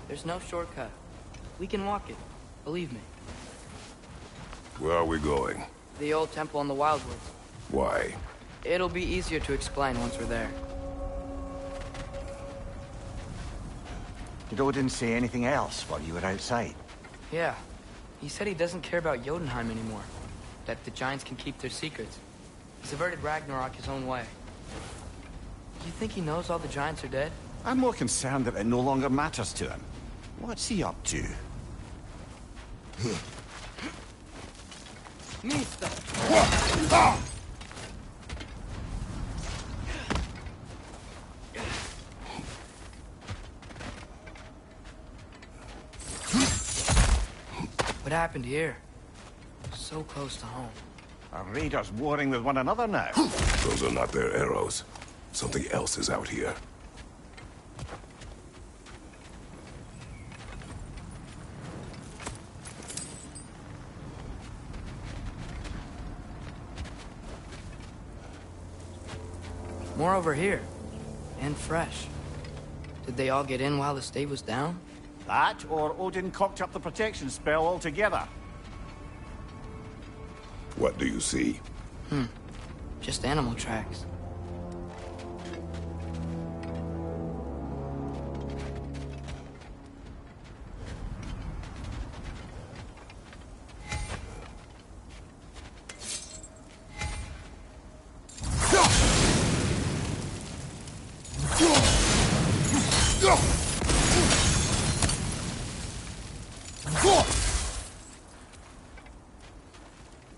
There's no shortcut. We can walk it. Believe me. Where are we going? The old temple in the Wildwoods. Why? It'll be easier to explain once we're there. Did Odin say anything else while you were outside? Yeah. He said he doesn't care about Jotunheim anymore. That the giants can keep their secrets. He's averted Ragnarok his own way. You think he knows all the giants are dead? I'm more concerned that it no longer matters to him. What's he up to? Mista! What happened here? So close to home. Are raiders warring with one another now? Those are not their arrows. Something else is out here. More over here. And fresh. Did they all get in while the state was down? That, or Odin cocked up the protection spell altogether. What do you see? Just animal tracks.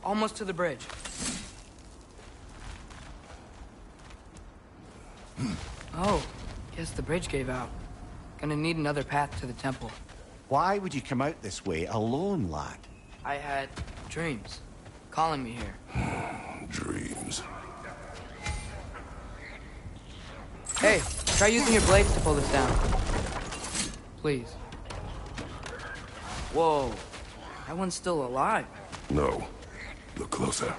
Almost to the bridge. Oh, guess the bridge gave out. Gonna need another path to the temple. Why would you come out this way alone, lad? I had dreams calling me here. Dreams. Hey, try using your blades to pull this down. Please. Whoa, that one's still alive. No. Look closer.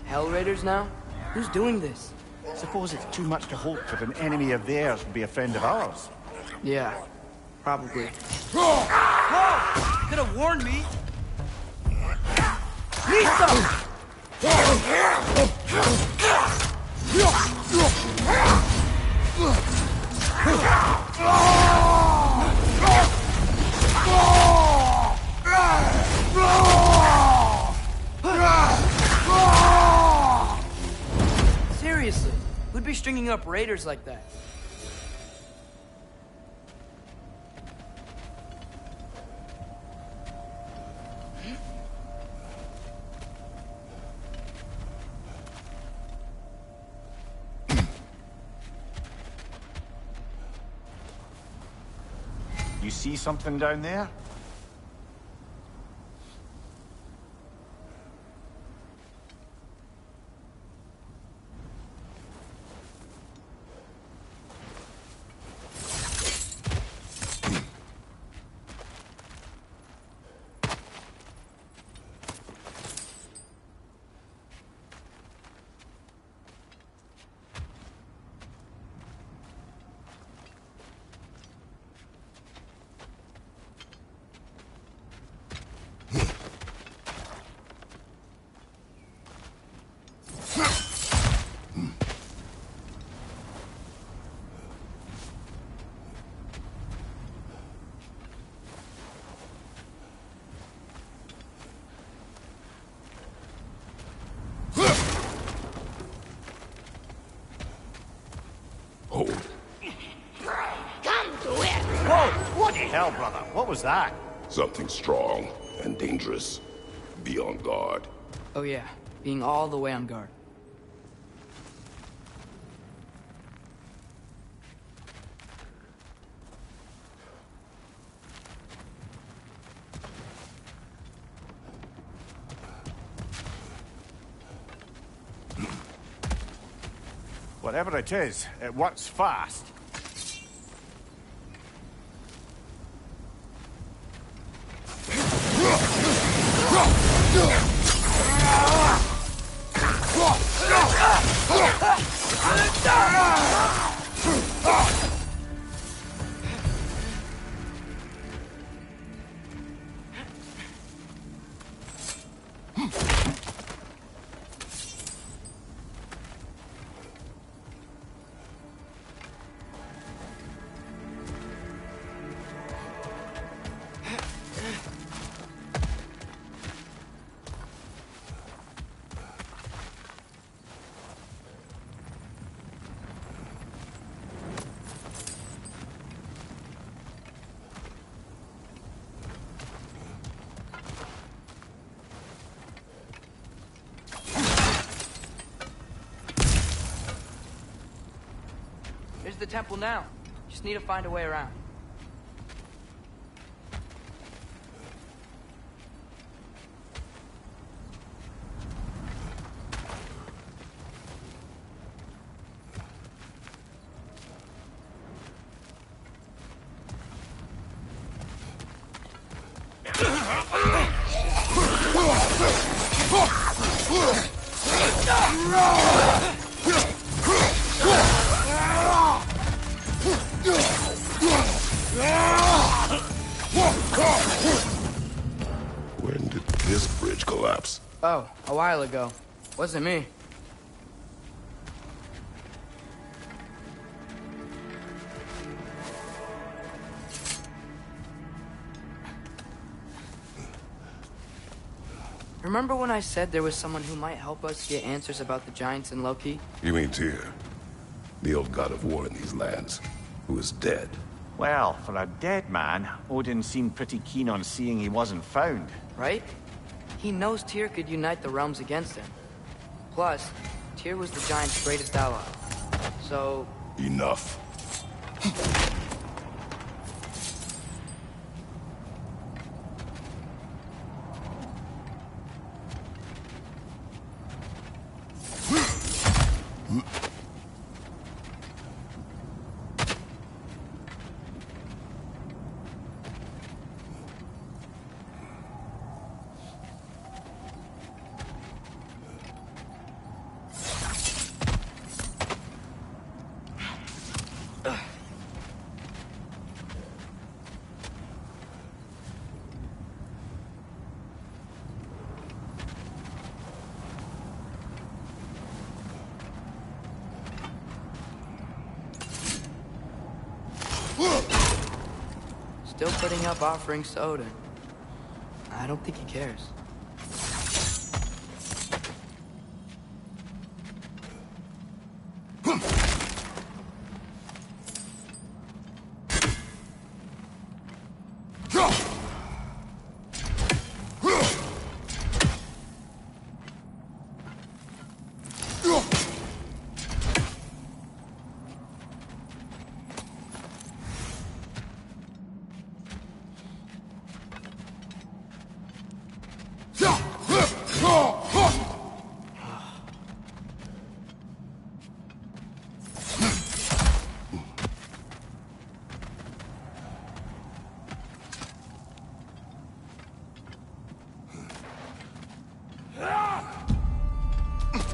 Hell Raiders now? Who's doing this? Suppose it's too much to hope that an enemy of theirs would be a friend of ours. Yeah, probably. Whoa! Could have warned me! Misa! Seriously, who'd be stringing up raiders like that? You see something down there? Hold. Come to it! Whoa! Bloody hell, brother! What was that? Something strong and dangerous. Be on guard. Oh yeah, being all the way on guard. Whatever it is, it works fast. the temple now. Just need to find a way around. When did this bridge collapse? Oh, a while ago. Wasn't me. Remember when I said there was someone who might help us get answers about the giants in Loki? You mean Tyr, the old god of war in these lands, who is dead? Well, for a dead man, Odin seemed pretty keen on seeing he wasn't found. Right? He knows Tyr could unite the realms against him. Plus, Tyr was the giant's greatest ally. So... Enough. Still putting up offerings to Odin. I don't think he cares.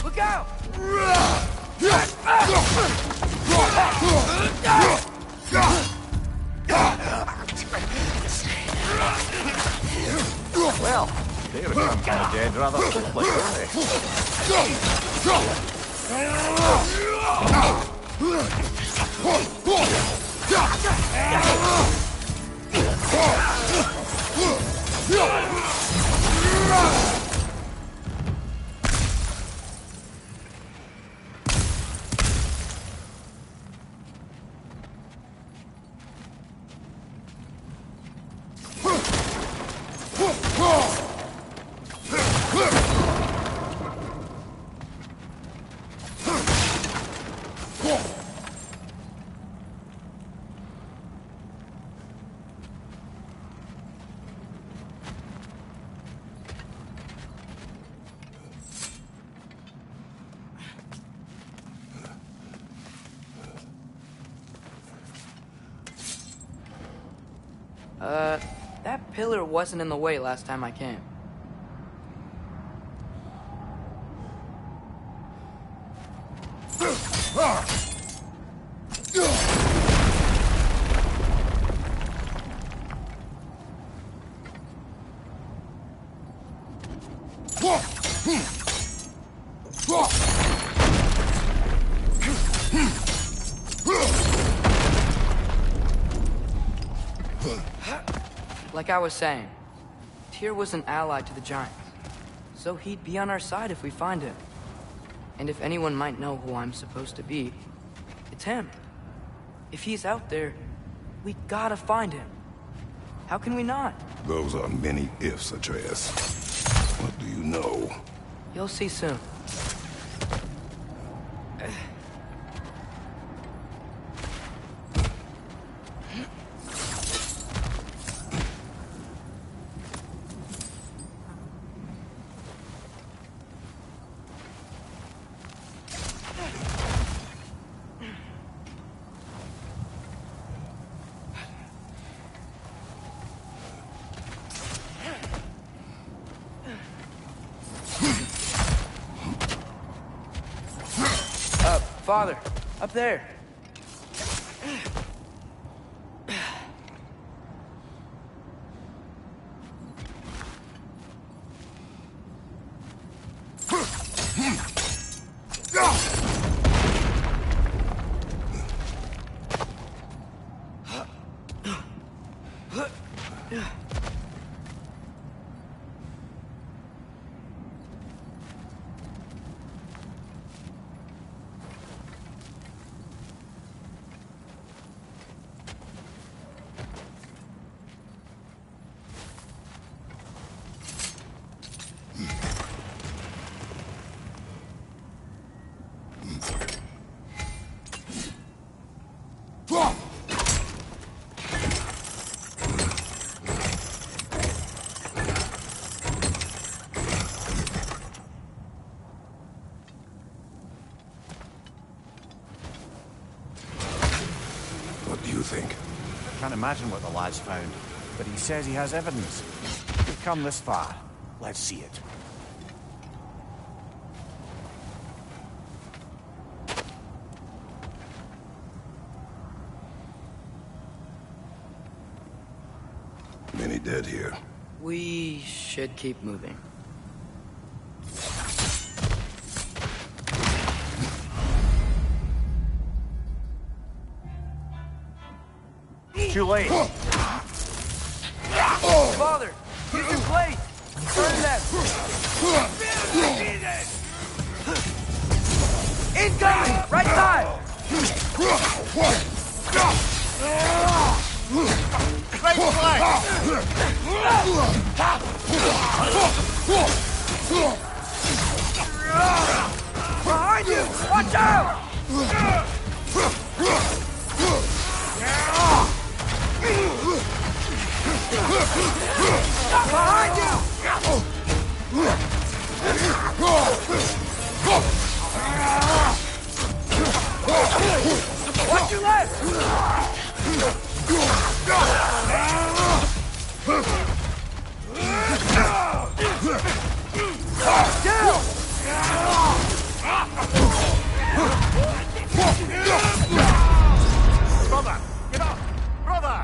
Look out! Well, they were some kind of dead rather quickly, weren't they? That pillar wasn't in the way last time I came. Like I was saying, Tyr was an ally to the giants, so he'd be on our side if we find him. And if anyone might know who I'm supposed to be, it's him. If he's out there, we gotta find him. How can we not? Those are many ifs, Atreus. What do you know? You'll see soon. Father, up there. What do you think? Can't imagine what the lad's found, but he says he has evidence. We've come this far. Let's see it. Many dead here. We should keep moving. Too late. Father, use your blade! Burn them! Incoming! Right side! Right flank! Behind you! Watch out! Behind you! Watch your left! Down! Brother! Get up! Brother!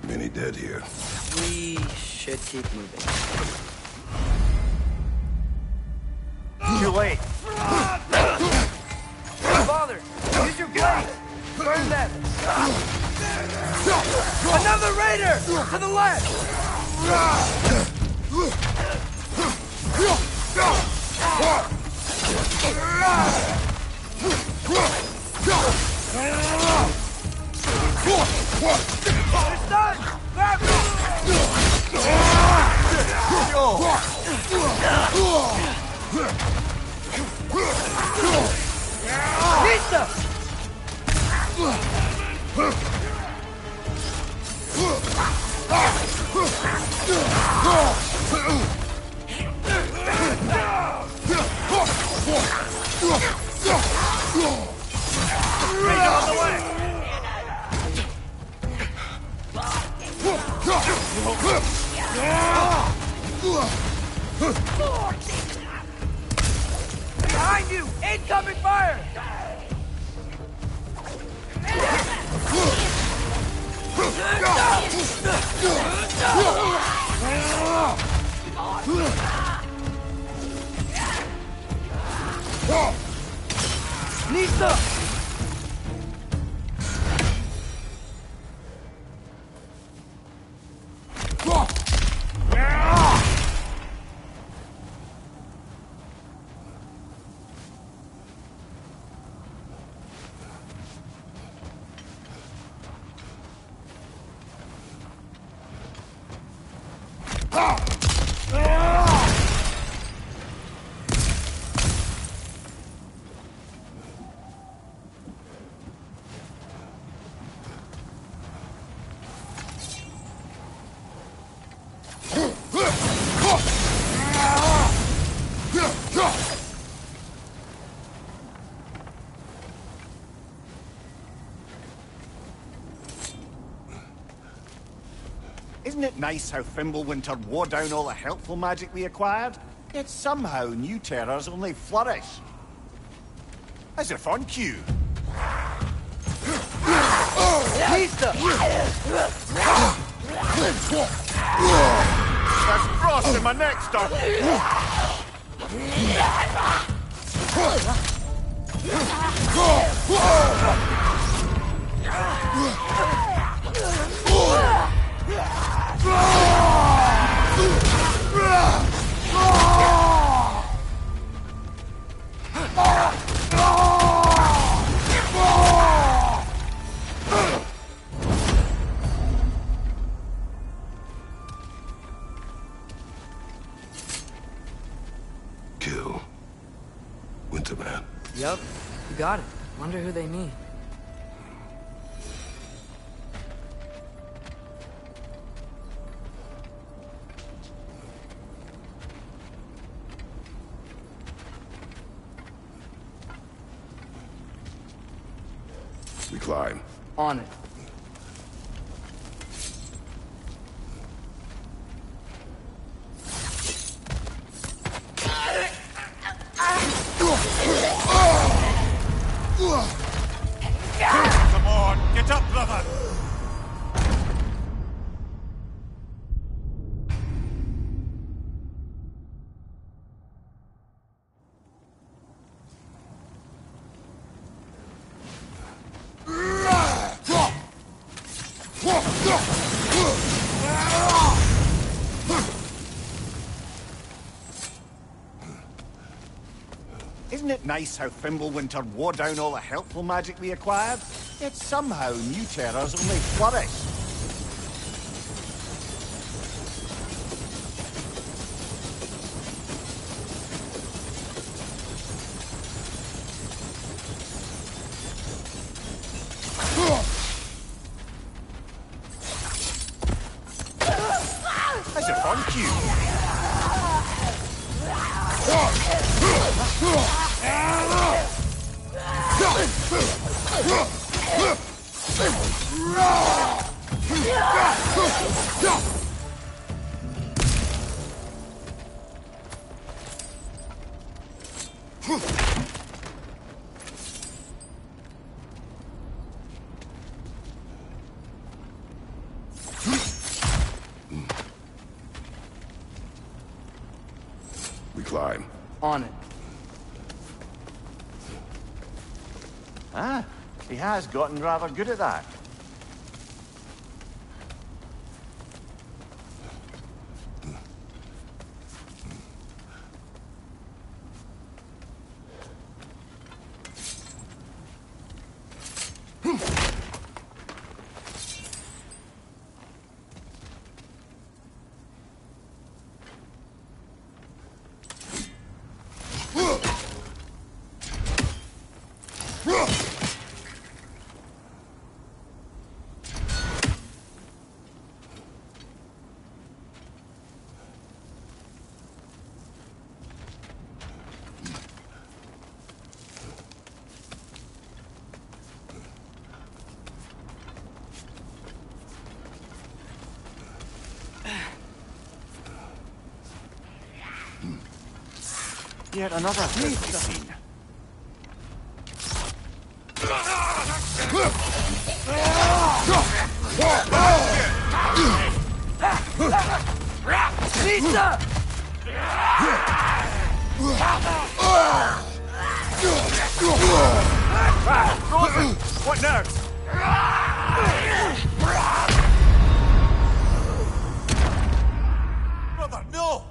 Many dead here. We should keep moving. Too late. Father, use your blade! Burn them! Another raider! To the left! It's done! Grab it! Pizza! Right on the way! Behind you! Incoming fire! Nisa! nice how Fimbulwinter wore down all the helpful magic we acquired? Yet somehow new terrors only flourish. As if on cue. There's frost in my neck, Doc. Kill Winterman. Yup, you got it. Wonder who they mean. We climb. On it. Come on, get up, brother! Isn't it nice how Fimbulwinter wore down all the helpful magic we acquired? Yet somehow new terrors only flourish. As if on cue. We climb. On it. Ah, he has gotten rather good at that. Yet another grisly scene. Frozen! What now? Brother, no!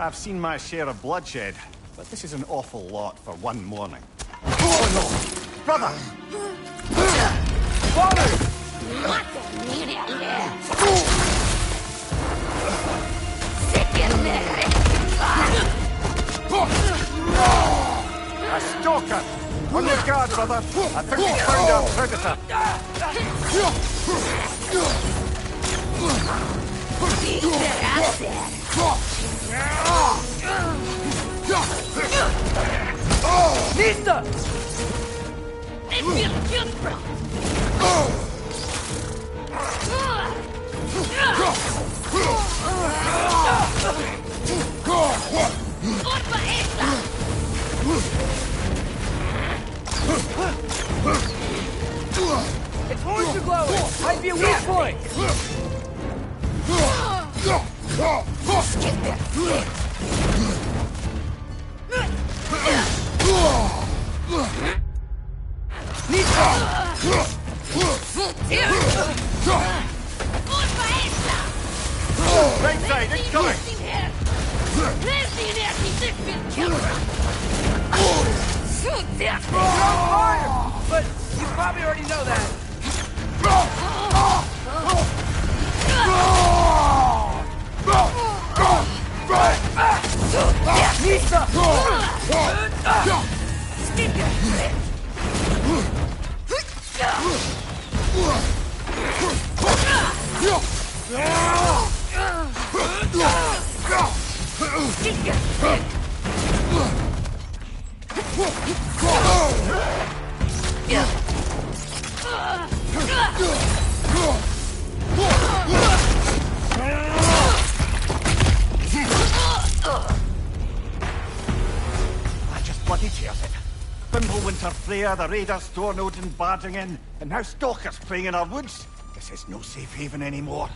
I've seen my share of bloodshed, but this is an awful lot for one morning. Oh no! Brother! Father! A stalker! On your guard, brother! I think we found our predator! Nista! Its horns are glowing! Might be a weak point! Right side, incoming! But you probably already know that. I just bloody tears it. Winter Freya, the raiders storm Odin barging in, and now stalkers playing in our woods. This is no safe haven anymore.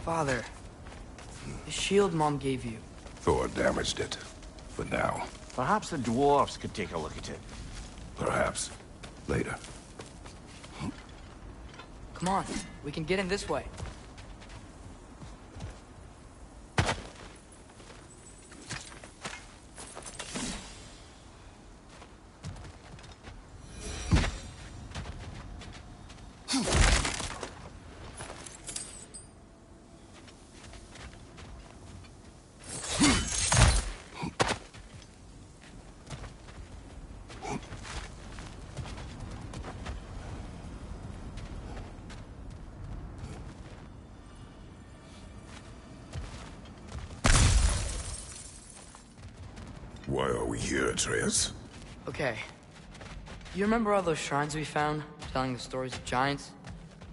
Father, the shield Mom gave you. Thor damaged it. For now. Perhaps the dwarves could take a look at it. Perhaps. Later. Come on, we can get in this way. Why are we here, Atreus? Okay. You remember all those shrines we found, telling the stories of giants?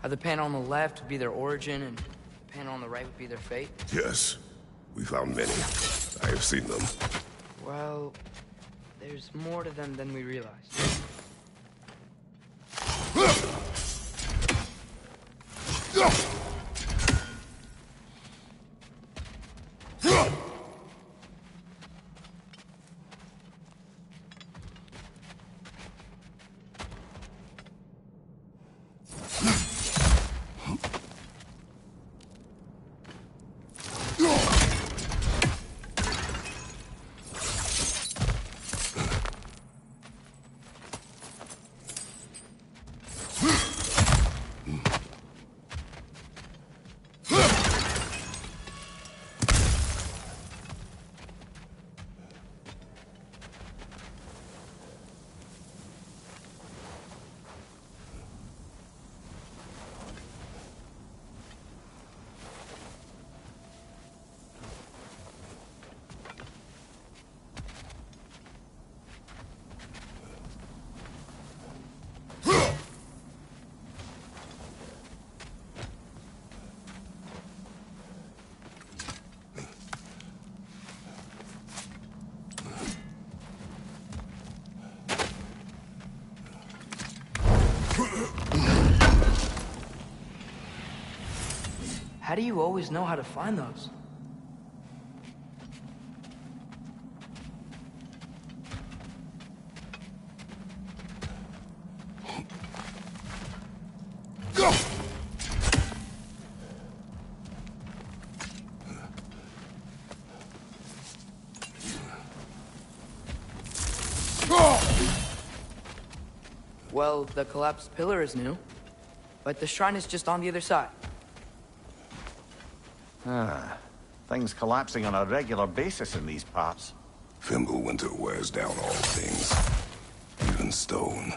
How the panel on the left would be their origin, and the panel on the right would be their fate? Yes. We found many. I have seen them. Well, there's more to them than we realized. How do you always know how to find those? Well, the collapsed pillar is new, but the shrine is just on the other side. Ah, things collapsing on a regular basis in these parts. Fimbulwinter wears down all things, even stone.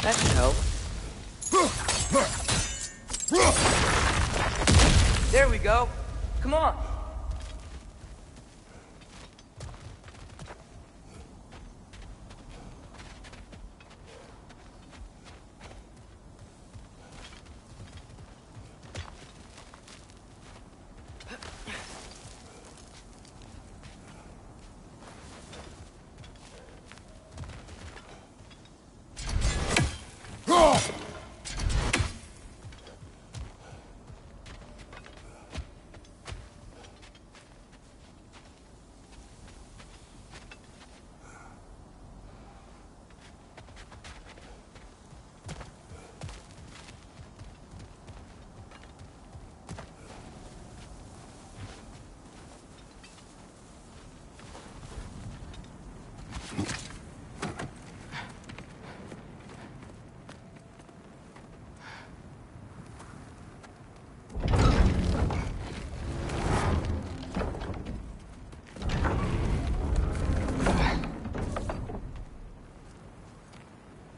That should help. There we go. Come on.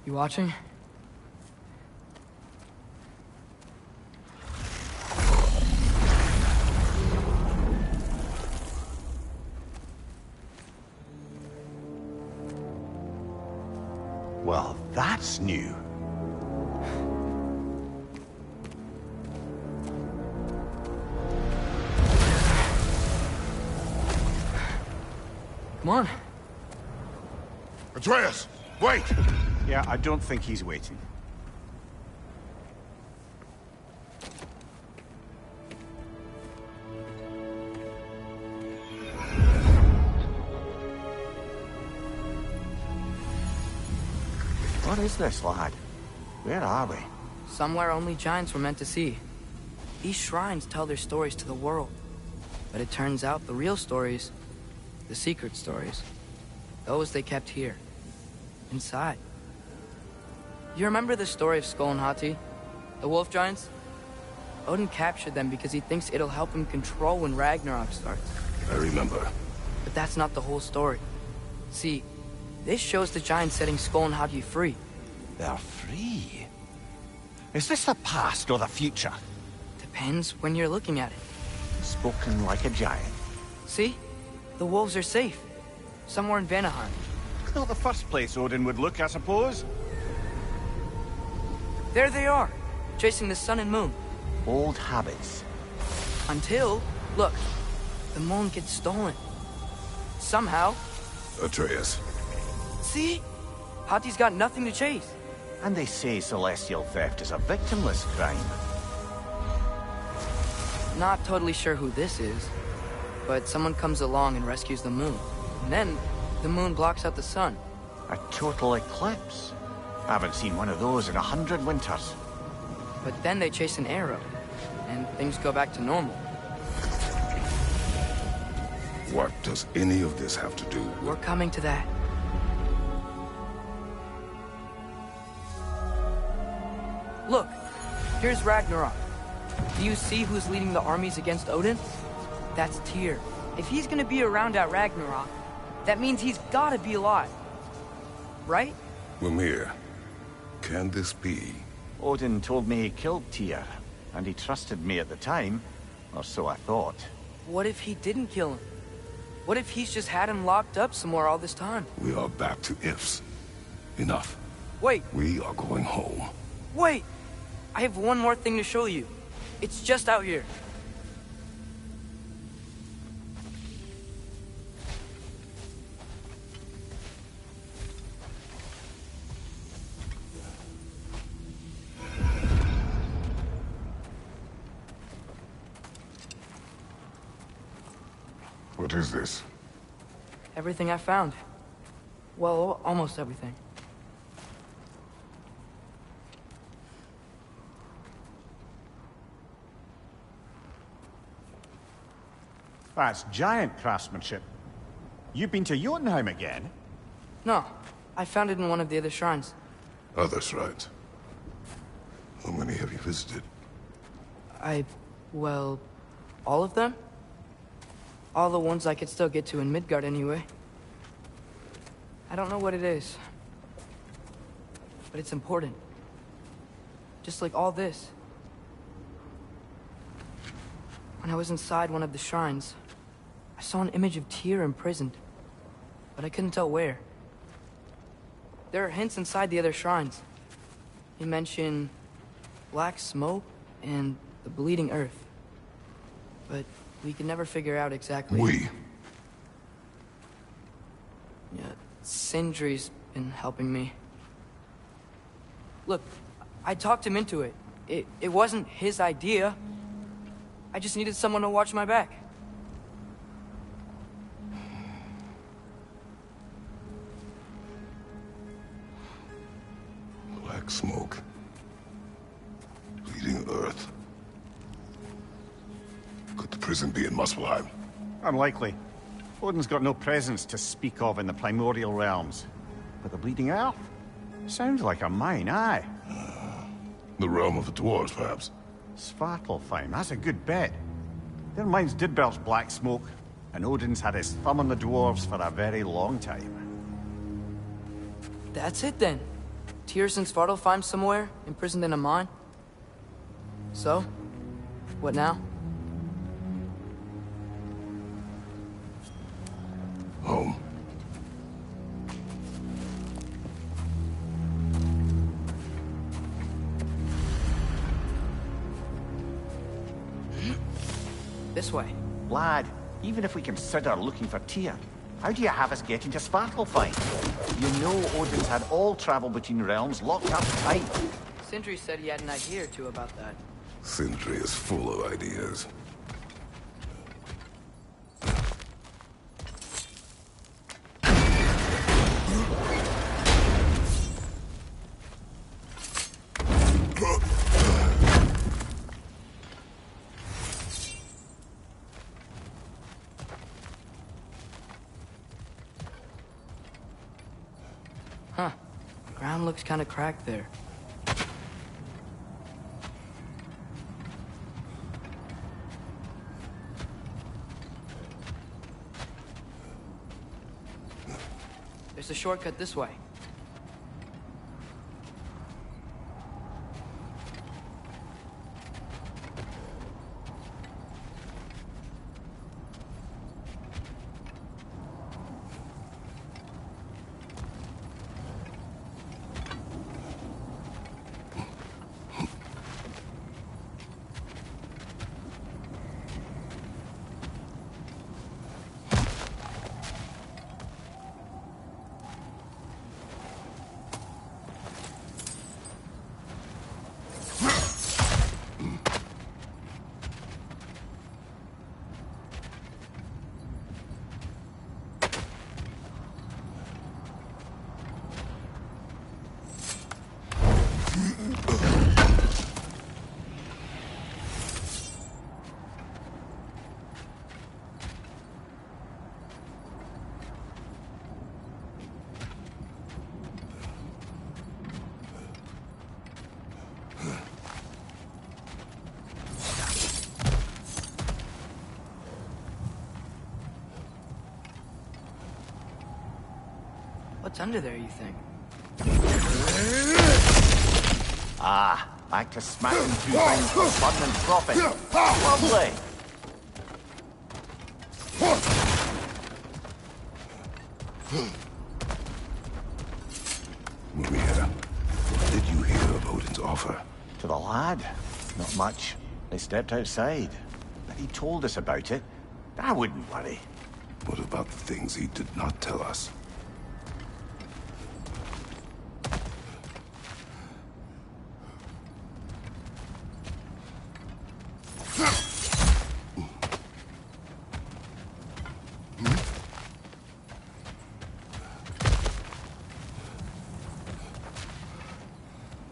You watching? Well, that's new. Come on. Atreus, wait! Yeah, I don't think he's waiting. What is this, lad? Where are we? Somewhere only giants were meant to see. These shrines tell their stories to the world. But it turns out the real stories, the secret stories, those they kept here, inside. You remember the story of Skull and Hati? The wolf giants? Odin captured them because he thinks it'll help him control when Ragnarok starts. I remember. But that's not the whole story. See, this shows the giants setting Skull and Hati free. They're free? Is this the past or the future? Depends when you're looking at it. Spoken like a giant. See? The wolves are safe. Somewhere in Vanaheim. Not the first place Odin would look, I suppose. There they are, chasing the sun and moon. Old habits. Until, look, the moon gets stolen. Somehow. Atreus. See? Hati's got nothing to chase. And they say celestial theft is a victimless crime. Not totally sure who this is, but someone comes along and rescues the moon. And then, the moon blocks out the sun. A total eclipse. I haven't seen one of those in 100 winters. But then they chase an arrow, and things go back to normal. What does any of this have to do with... We're coming to that. Look, here's Ragnarok. Do you see who's leading the armies against Odin? That's Tyr. If he's gonna be around at Ragnarok, that means he's gotta be alive. Right? Mimir, can this be? Odin told me he killed Tyr, and he trusted me at the time, or so I thought. What if he didn't kill him? What if he's just had him locked up somewhere all this time? We are back to ifs. Enough. Wait, We are going home. wait! I have one more thing to show you. It's just out here. What is this? Everything I found. Well, almost everything. That's giant craftsmanship. You've been to Jotunheim again? No, I found it in one of the other shrines. Other shrines. How many have you visited? Well, all of them? All the ones I could still get to in Midgard anyway. I don't know what it is. But it's important. Just like all this. When I was inside one of the shrines, I saw an image of Tyr imprisoned. But I couldn't tell where. There are hints inside the other shrines. They mention black smoke and the bleeding earth. But we can never figure out exactly... We. Yeah, Sindri's been helping me. Look, I talked him into it. It wasn't his idea. I just needed someone to watch my back. Black smoke. Bleeding earth. Could the prison be in Muspelheim? Unlikely. Odin's got no presence to speak of in the primordial realms. But the Bleeding Earth? Sounds like a mine, aye. The realm of the dwarves, perhaps? Svartalfheim, that's a good bet. Their mines did belch black smoke, and Odin's had his thumb on the dwarves for a very long time. That's it then. Tyr's in Svartalfheim somewhere, imprisoned in a mine. So, what now? Home. This way. Lad, even if we consider looking for Tyr, how do you have us get into Svartalfheim? You know Odin's had all travel between realms locked up tight. Sindri said he had an idea or two about that. Sindri is full of ideas. Ground looks kind of cracked there. There's a shortcut this way. What's under there, you think? Ah, back to smacking 2 things for fun and profit. Lovely. Maria, what did you hear of Odin's offer? To the lad? Not much. They stepped outside. But he told us about it. I wouldn't worry. What about the things he did not tell us?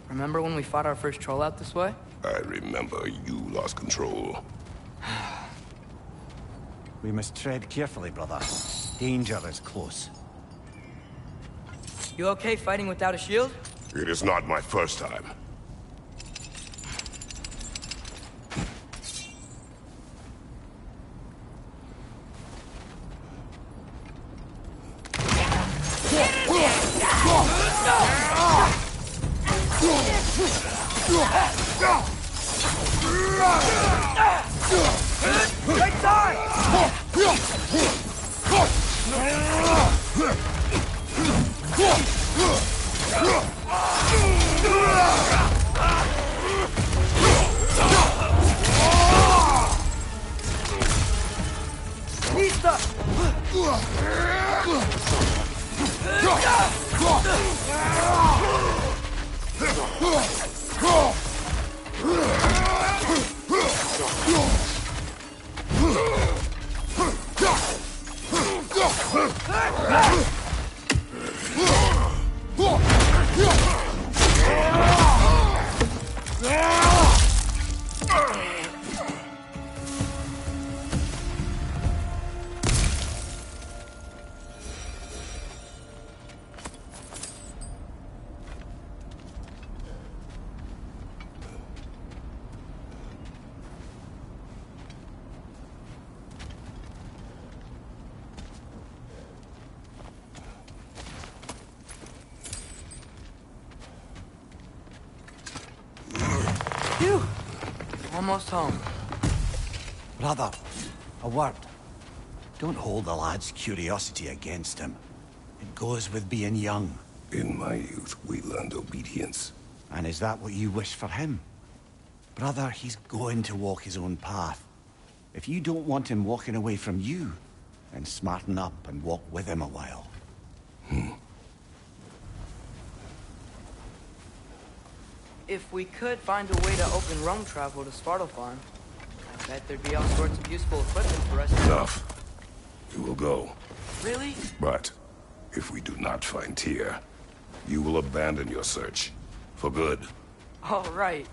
Remember when we fought our first troll out this way? I remember you lost control. We must tread carefully, brother. Danger is close. You okay fighting without a shield? It is not my first time. Phew! Almost home. Brother, a word. Don't hold the lad's curiosity against him. It goes with being young. In my youth, we learned obedience. And is that what you wish for him? Brother, he's going to walk his own path. If you don't want him walking away from you, then smarten up and walk with him a while. If we could find a way to open roam travel to Svartalfheim, I bet there'd be all sorts of useful equipment for us to... Enough. We will go. Really? But if we do not find Tyr, you will abandon your search. For good. All right.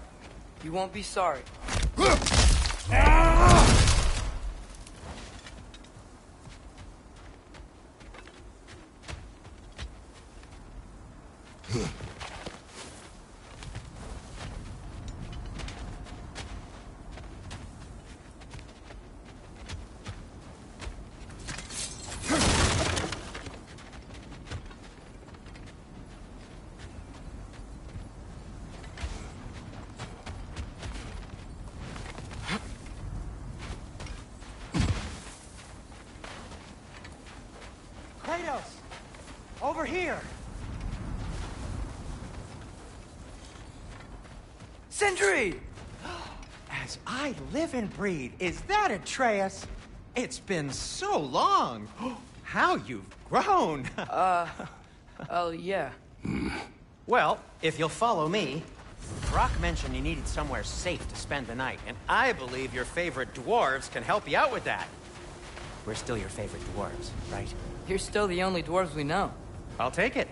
You won't be sorry. over here! Sentry! As I live and breathe, is that Atreus? It's been so long! How you've grown! Oh, yeah. Well, if you'll follow me, Brock mentioned you needed somewhere safe to spend the night, and I believe your favorite dwarves can help you out with that. We're still your favorite dwarves, right? You're still the only dwarves we know. I'll take it.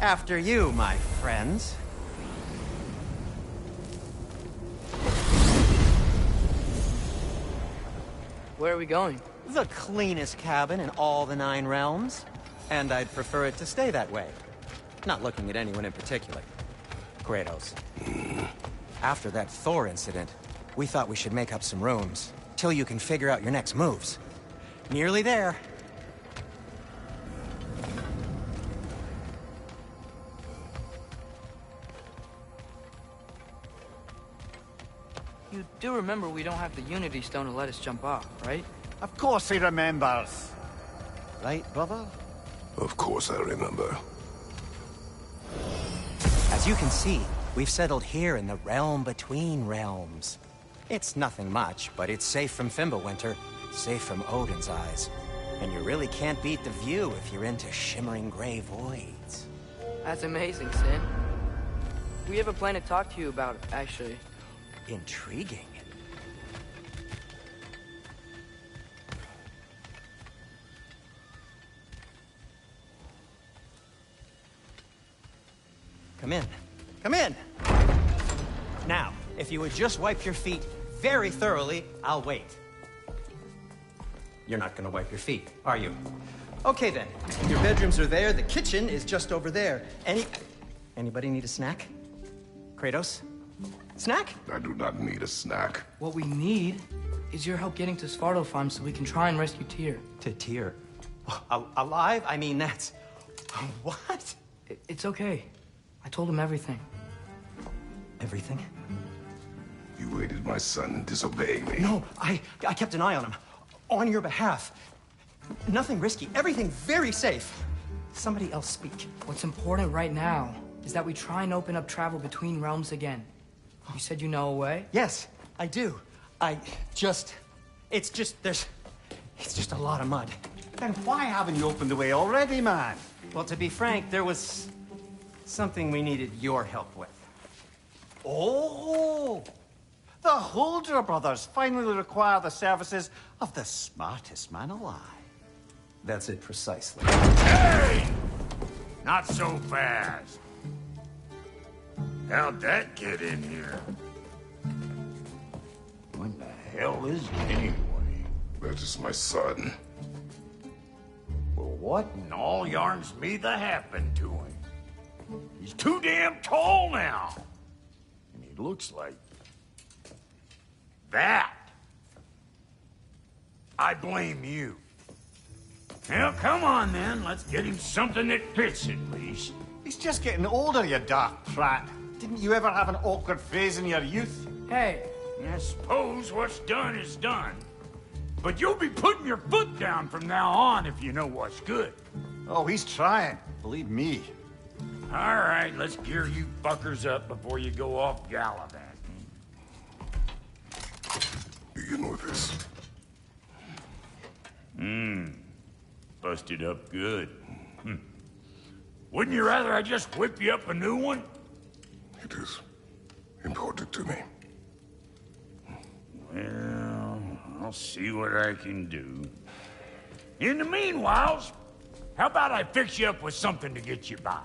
After you, my friends. Where are we going? The cleanest cabin in all the 9 realms. And I'd prefer it to stay that way. Not looking at anyone in particular. Kratos. After that Thor incident, we thought we should make up some rooms, till you can figure out your next moves. Nearly there. You do remember we don't have the Unity Stone to let us jump off, right? Of course he remembers. Right, brother? Of course I remember. As you can see, we've settled here in the realm between realms. It's nothing much, but it's safe from Fimbulwinter, safe from Odin's eyes. And you really can't beat the view if you're into shimmering gray voids. That's amazing, Sin. We have a plan to talk to you about, actually. Intriguing. Come in. Come in! Now, if you would just wipe your feet very thoroughly, I'll wait. You're not gonna wipe your feet, are you? Okay then. Your bedrooms are there, the kitchen is just over there. Anybody need a snack? Kratos? Snack? I do not need a snack. What we need is your help getting to Svartalfheim so we can try and rescue Tyr. To Tyr? Alive? I mean, that's... What? It's okay. I told him everything. Everything? You aided my son in disobeying me. No, I kept an eye on him. On your behalf. Nothing risky. Everything very safe. Somebody else speak. What's important right now is that we try and open up travel between realms again. You said you know a way? Yes, I do. It's just a lot of mud. Then why haven't you opened the way already, man? Well, to be frank, there was something we needed your help with. Oh! The Holder brothers finally require the services of the smartest man alive. That's it precisely. Hey! Not so fast. How'd that get in here? What the hell is it anyway? That is my son. Well, what in all yarns me that happened to him? He's too damn tall now. And he looks like... that. I blame you. Well, come on then. Let's get him something that fits at least. He's just getting older, you dark prat. Didn't you ever have an awkward phase in your youth? Hey, I suppose what's done is done. But you'll be putting your foot down from now on if you know what's good. Oh, he's trying. Believe me. All right, let's gear you fuckers up before you go off gallivanting. Begin with this. Busted up good. Wouldn't you rather I just whip you up a new one? It is important to me. Well, I'll see what I can do. In the meanwhile, how about I fix you up with something to get you by?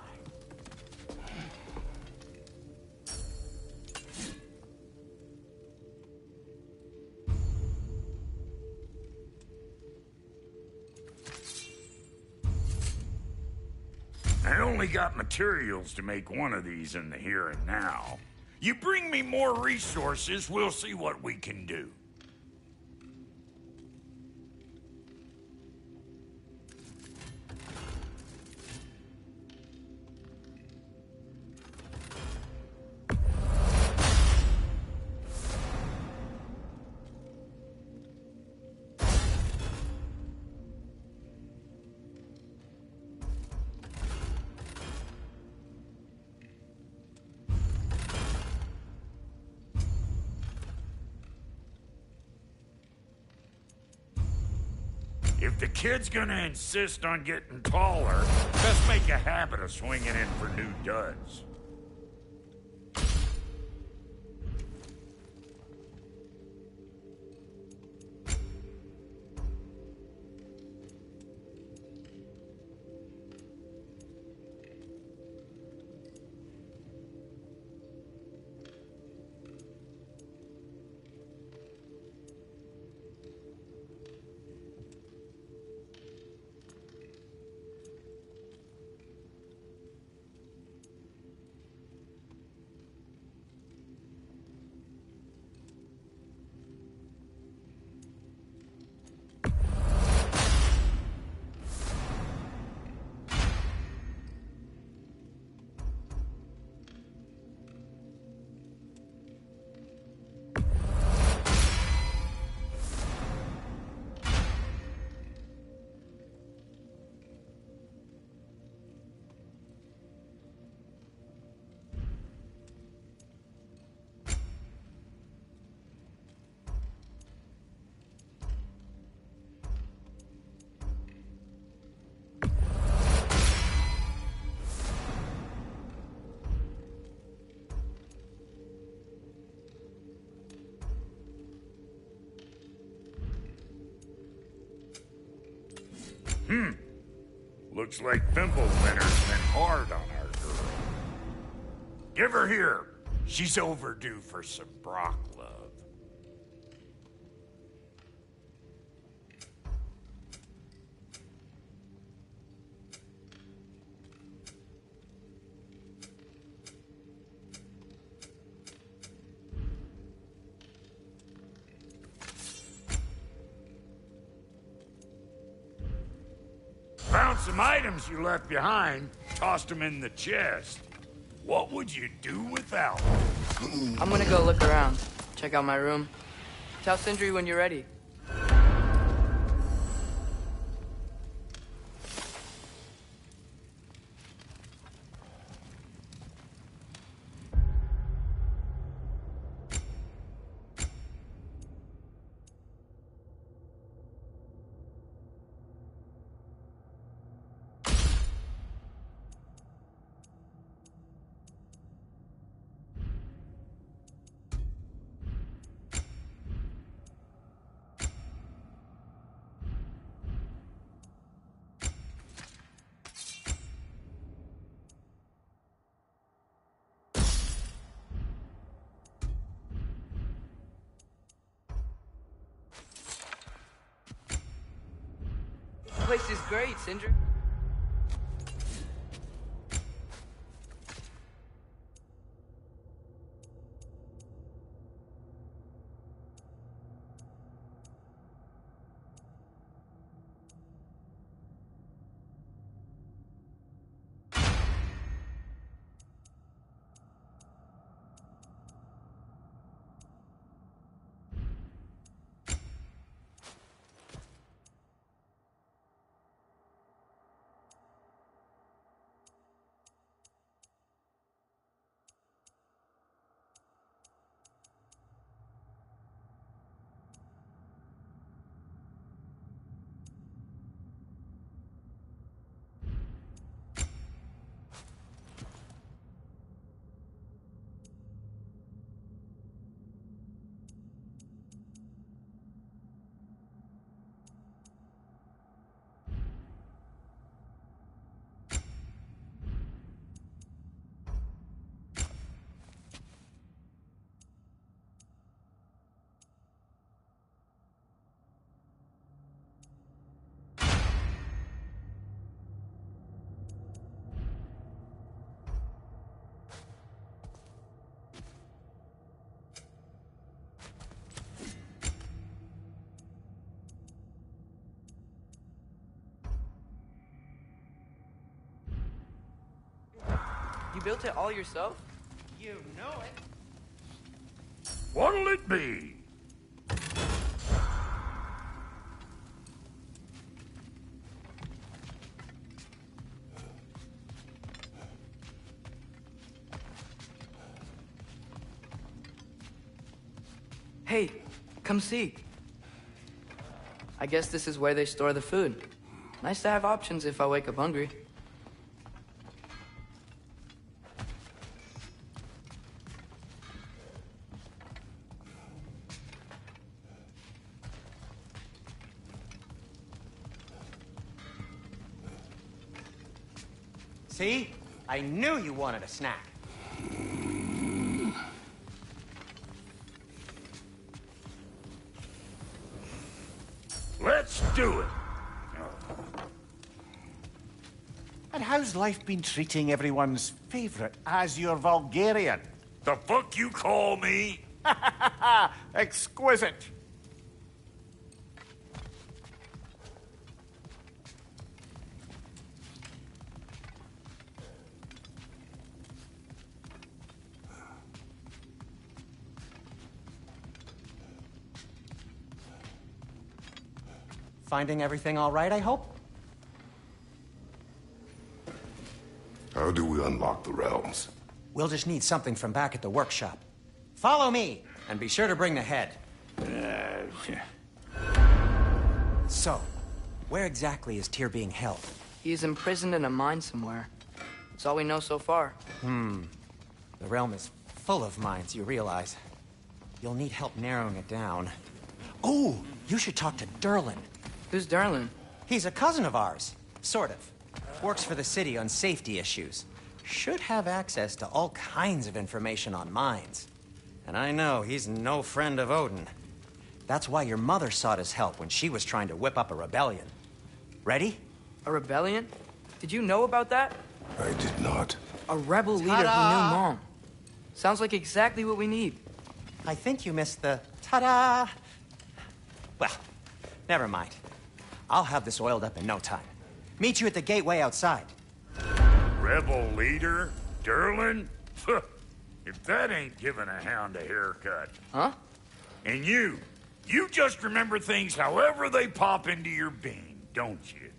I only got materials to make one of these in the here and now. You bring me more resources, we'll see what we can do. If the kid's gonna insist on getting taller, best make a habit of swinging in for new duds. Looks like Fimbulwinter's been hard on our girl. Give her here. She's overdue for some Brock love. Found some items you left behind, tossed them in the chest. What would you do without them? I'm gonna go look around. Check out my room. Tell Sindri when you're ready. The place is great, Sindri. You built it all yourself? You know it. What'll it be? Hey, come see. I guess this is where they store the food. Nice to have options if I wake up hungry. See? I knew you wanted a snack. Let's do it. And how's life been treating everyone's favorite Azure Vulgarian? The fuck you call me? Exquisite. Finding everything all right, I hope? How do we unlock the realms? We'll just need something from back at the workshop. Follow me, and be sure to bring the head. So, where exactly is Tyr being held? He's imprisoned in a mine somewhere. That's all we know so far. The realm is full of mines, you realize. You'll need help narrowing it down. Oh, you should talk to Derlin. Who's Darlin? He's a cousin of ours. Sort of. Works for the city on safety issues. Should have access to all kinds of information on mines. And I know he's no friend of Odin. That's why your mother sought his help when she was trying to whip up a rebellion. Ready? A rebellion? Did you know about that? I did not. A rebel leader who knew Mom. Sounds like exactly what we need. I think you missed the ta-da. Well, never mind. I'll have this oiled up in no time. Meet you at the gateway outside. Rebel leader? Derlin? If that ain't giving a hound a haircut. Huh? And you just remember things however they pop into your being, don't you?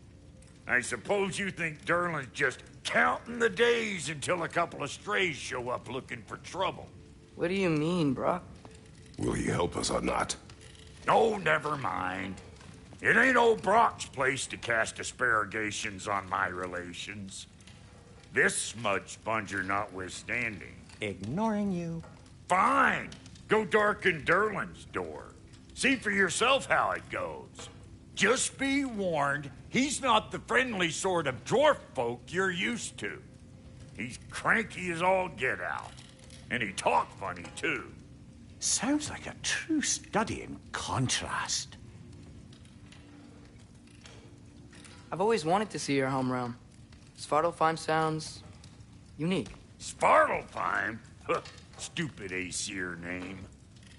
I suppose you think Derlin's just counting the days until a couple of strays show up looking for trouble. What do you mean, Brock? Will he help us or not? Oh, never mind. It ain't old Brock's place to cast asparagations on my relations. This smudge sponger notwithstanding. Ignoring you. Fine. Go darken Derlin's door. See for yourself how it goes. Just be warned, he's not the friendly sort of dwarf folk you're used to. He's cranky as all get out. And he talk funny, too. Sounds like a true study in contrast. I've always wanted to see your home realm. Svartalfheim sounds unique. Svartalfheim? Stupid Aesir name.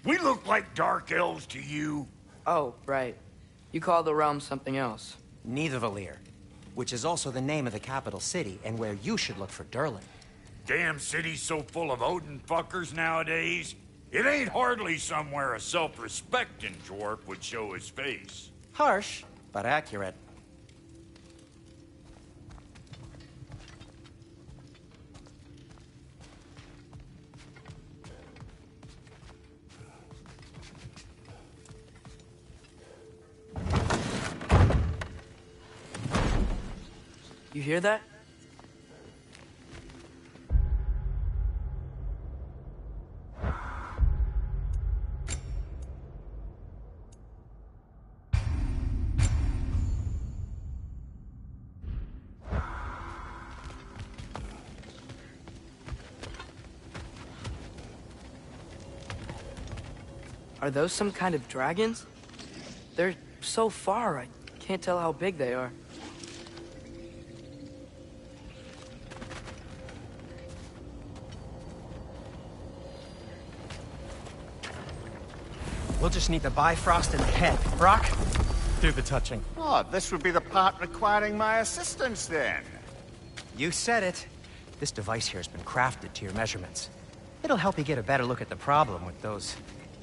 We look like dark elves to you. Oh, right. You call the realm something else. Nidavellir, which is also the name of the capital city and where you should look for Derlin. Damn city's so full of Odin fuckers nowadays. It ain't hardly somewhere a self-respecting dwarf would show his face. Harsh, but accurate. You hear that? Are those some kind of dragons? They're so far, I can't tell how big they are. We'll just need the Bifrost in the head. Brock, do the touching. Oh, this would be the part requiring my assistance then. You said it. This device here has been crafted to your measurements. It'll help you get a better look at the problem with those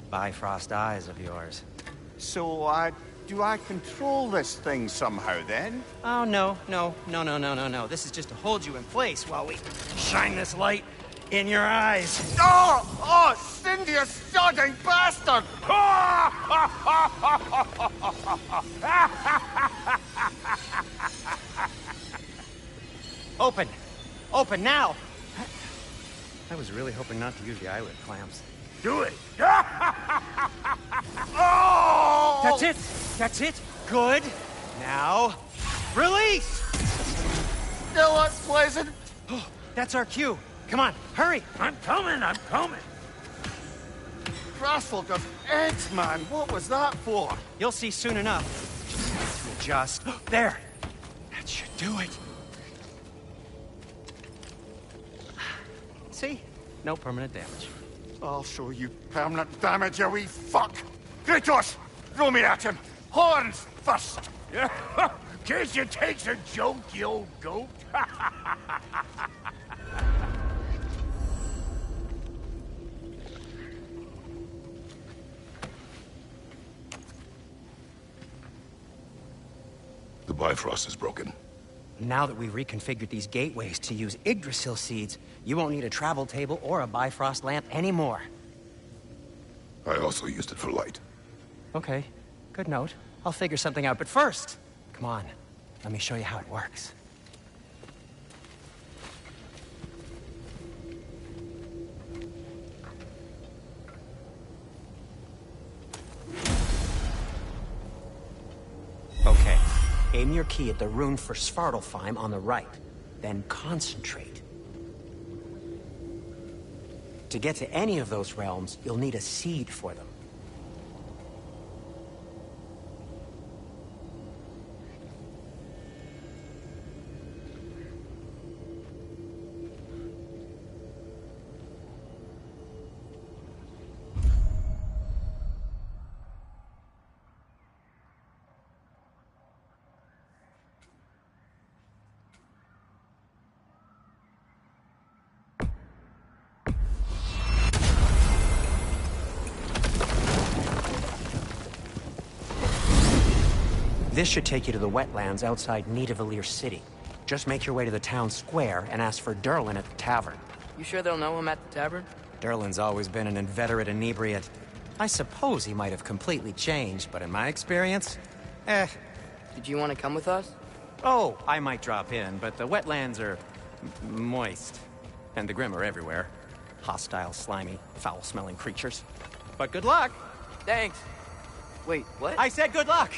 Bifrost eyes of yours. So, do I control this thing somehow then? Oh, no. This is just to hold you in place while we shine this light in your eyes. Oh, Cindy! You sodding bastard! Open! Open now! I was really hoping not to use the eyelid clamps. Do it! Oh! That's it! That's it! Good! Now, release! Still unpleasant. Oh, that's our cue. Come on, hurry! I'm coming, I'm coming. Grassful got eggs, man. What was that for? You'll see soon enough. Just there. That should do it. See? No permanent damage. I'll show you permanent damage, you wee fuck. Kratos, throw me at him. Horns first. Guess you takes a joke, you old goat. The Bifrost is broken. Now that we've reconfigured these gateways to use Yggdrasil seeds, you won't need a travel table or a Bifrost lamp anymore. I also used it for light. Okay, good note. I'll figure something out, but first, come on, let me show you how it works. Okay, aim your key at the rune for Svartalfheim on the right, then concentrate. To get to any of those realms, you'll need a seed for them. This should take you to the wetlands outside Nidavellir City. Just make your way to the town square and ask for Durlin at the tavern. You sure they'll know him at the tavern? Durlin's always been an inveterate inebriate. I suppose he might have completely changed, but in my experience, Did you want to come with us? Oh, I might drop in, but the wetlands are moist. And the Grim are everywhere. Hostile, slimy, foul-smelling creatures. But good luck! Thanks. Wait, what? I said good luck!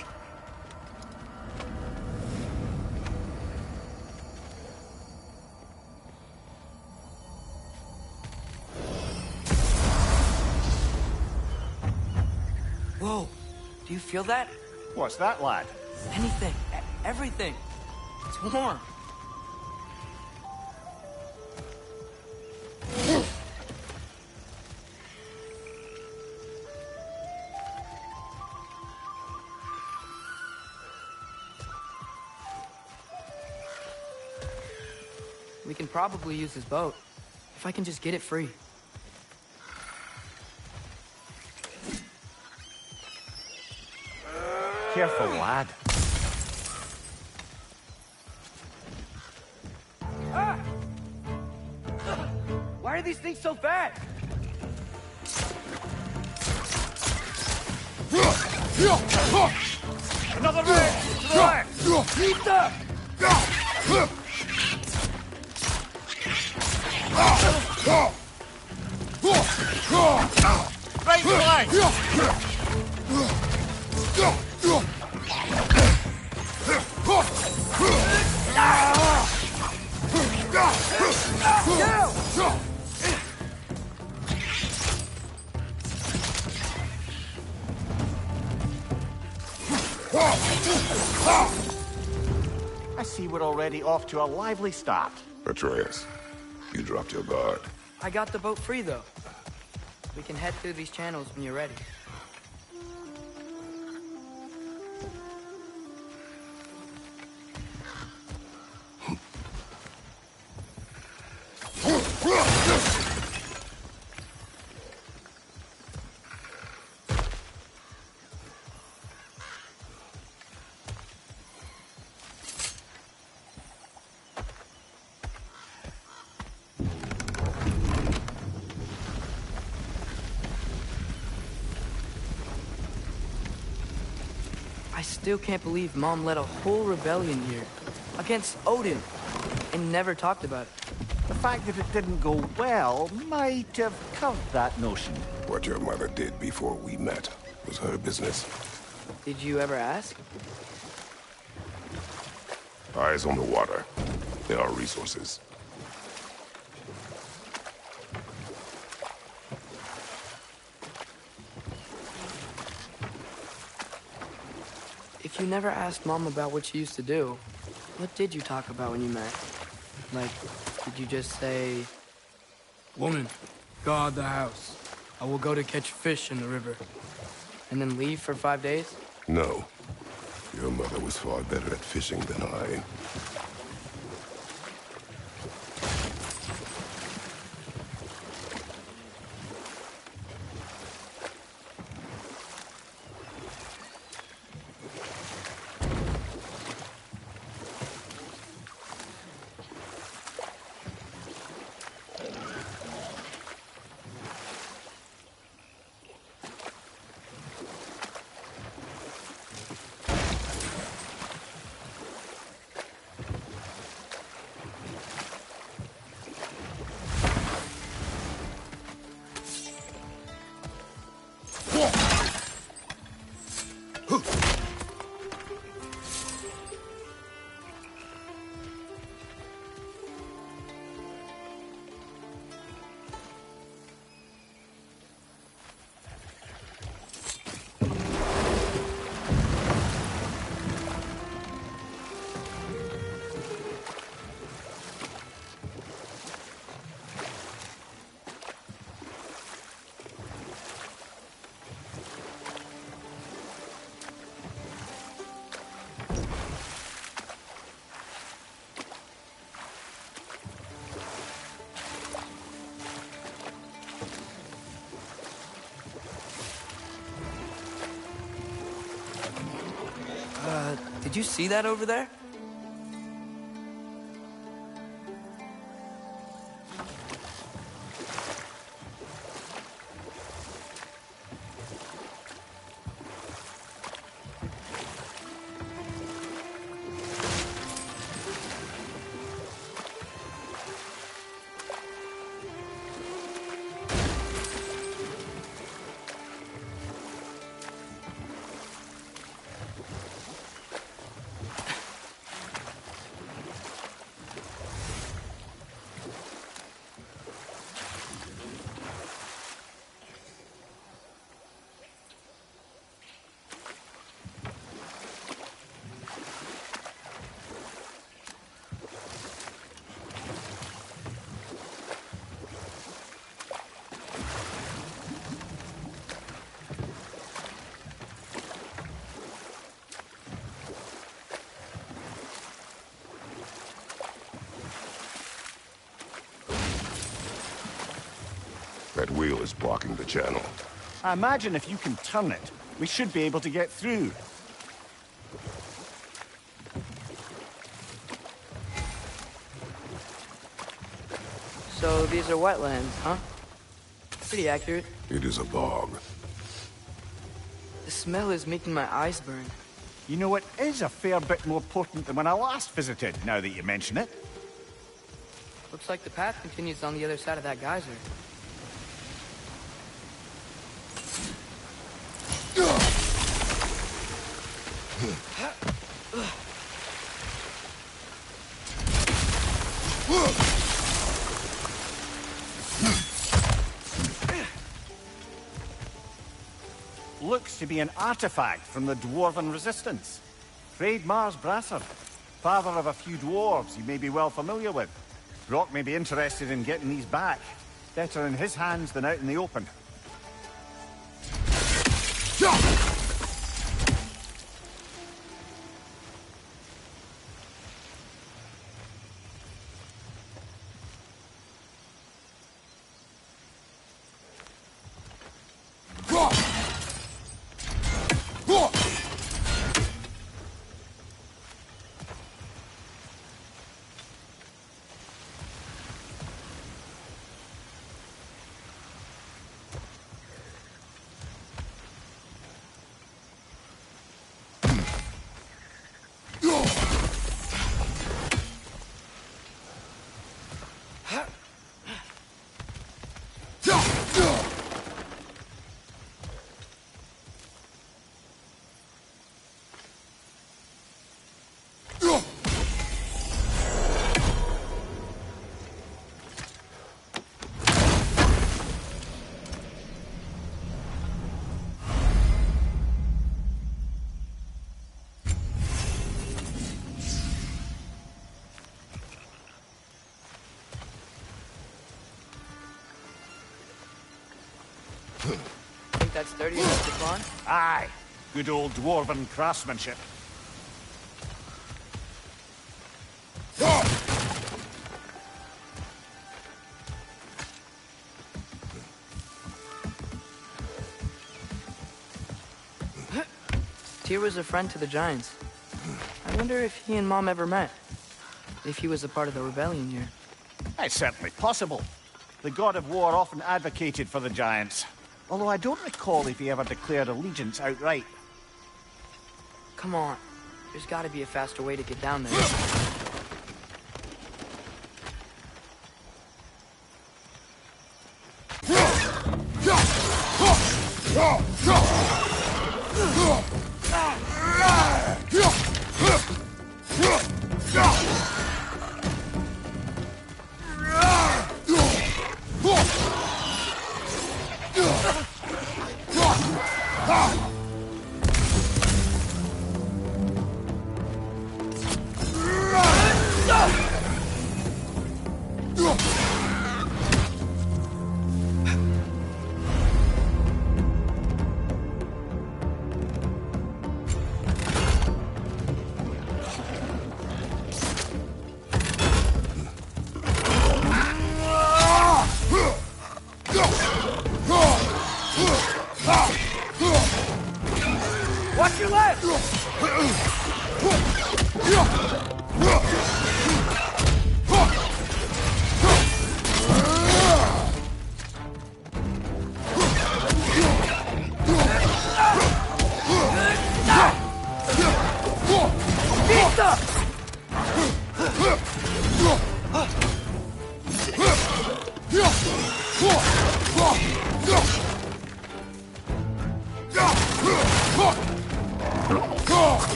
Whoa, do you feel that? What's that, lad? Anything, everything. It's warm. We can probably use his boat, if I can just get it free. Careful, lad. Ah! Why are these things so fast? Another man! To the left! Keep up! Right flank! I see we're already off to a lively start. Atreus, you dropped your guard. I got the boat free, though. We can head through these channels when you're ready. still can't believe Mom led a whole rebellion here. Against Odin. And never talked about it. The fact that it didn't go well might have curved that notion. What your mother did before we met was her business. Did you ever ask? Eyes on the water. There are resources. If you never asked Mom about what she used to do, what did you talk about when you met? Like, did you just say... Woman, guard the house. I will go to catch fish in the river. And then leave for 5 days? No. Your mother was far better at fishing than I. Did you see that over there? That wheel is blocking the channel. I imagine if you can turn it, we should be able to get through. So these are wetlands, huh? Pretty accurate. It is a bog. The smell is making my eyes burn. You know, it is a fair bit more potent than when I last visited, now that you mention it. Looks like the path continues on the other side of that geyser. Looks to be an artifact from the Dwarven Resistance. Mars Brasser, father of a few dwarves you may be well familiar with. Brock may be interested in getting these back. Better in his hands than out in the open. Think that's sturdy enough to climb? Aye. Good old dwarven craftsmanship. Tyr was a friend to the Giants. I wonder if he and Mom ever met. If he was a part of the rebellion here. It's certainly possible. The god of war often advocated for the Giants. Although I don't recall if he ever declared allegiance outright. Come on. There's gotta be a faster way to get down there. Watch your left!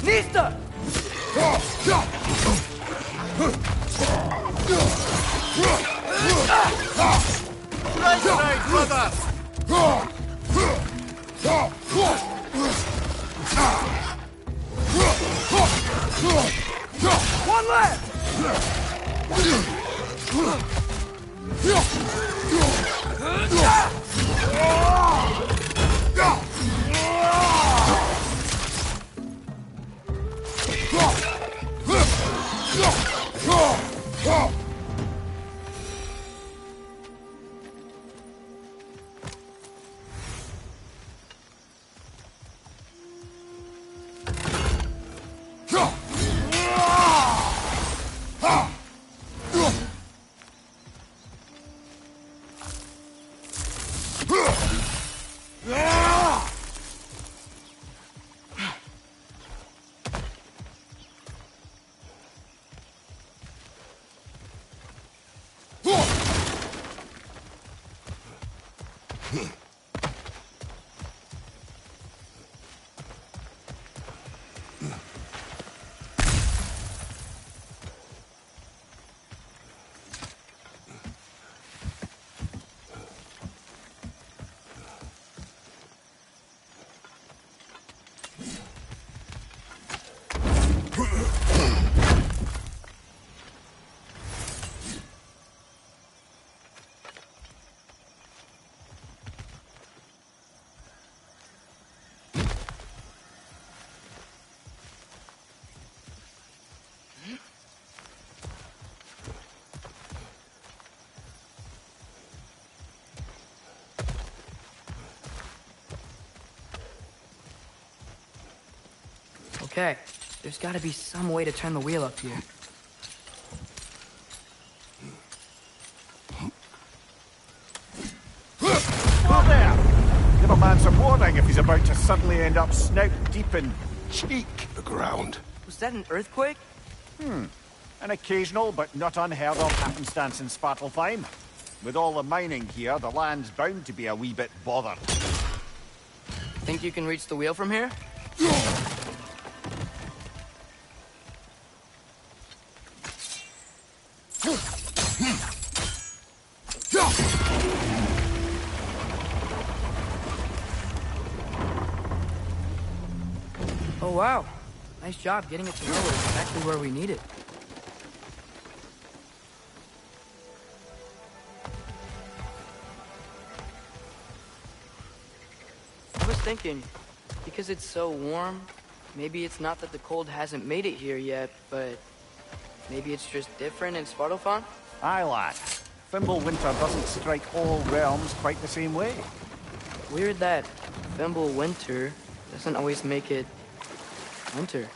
Nista! Right, brother! One left! Okay, there's gotta be some way to turn the wheel up here. Go there! Give a man some warning if he's about to suddenly end up snout deep in cheek. The ground. Was that an earthquake? An occasional but not unheard of happenstance in Svartalfheim. With all the mining here, the land's bound to be a wee bit bothered. Think you can reach the wheel from here? Oh wow, nice job getting it to nowhere exactly where we need it. thinking, because it's so warm, maybe it's not that the cold hasn't made it here yet, but maybe it's just different in Svartalfheim? Aye, lad. Winter doesn't strike all realms quite the same way. Weird that Winter doesn't always make it winter.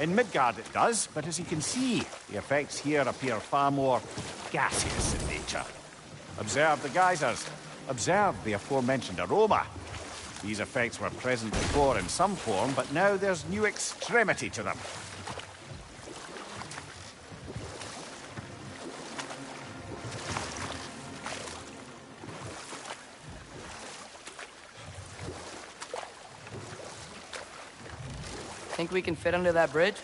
In Midgard it does, but as you can see, the effects here appear far more gaseous in nature. Observe the geysers. Observe the aforementioned aroma. These effects were present before in some form, but now there's new extremity to them. Think we can fit under that bridge?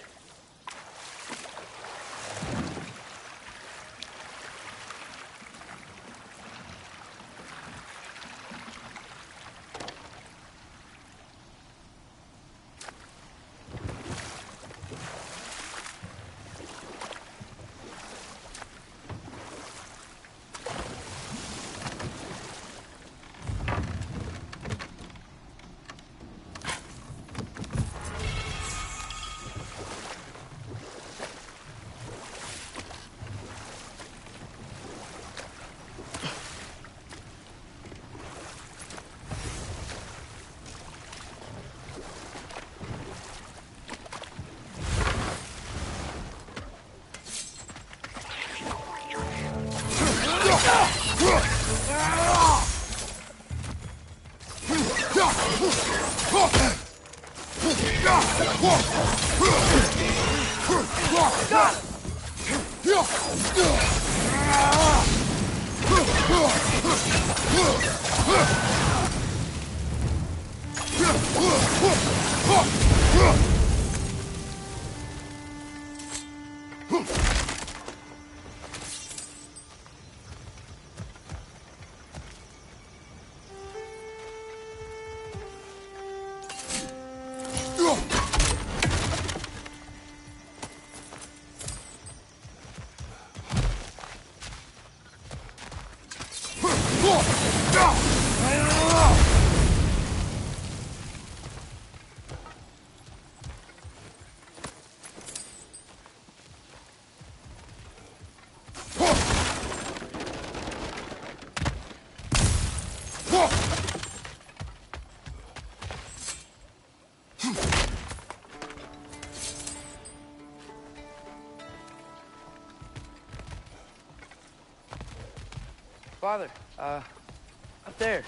Father, up there.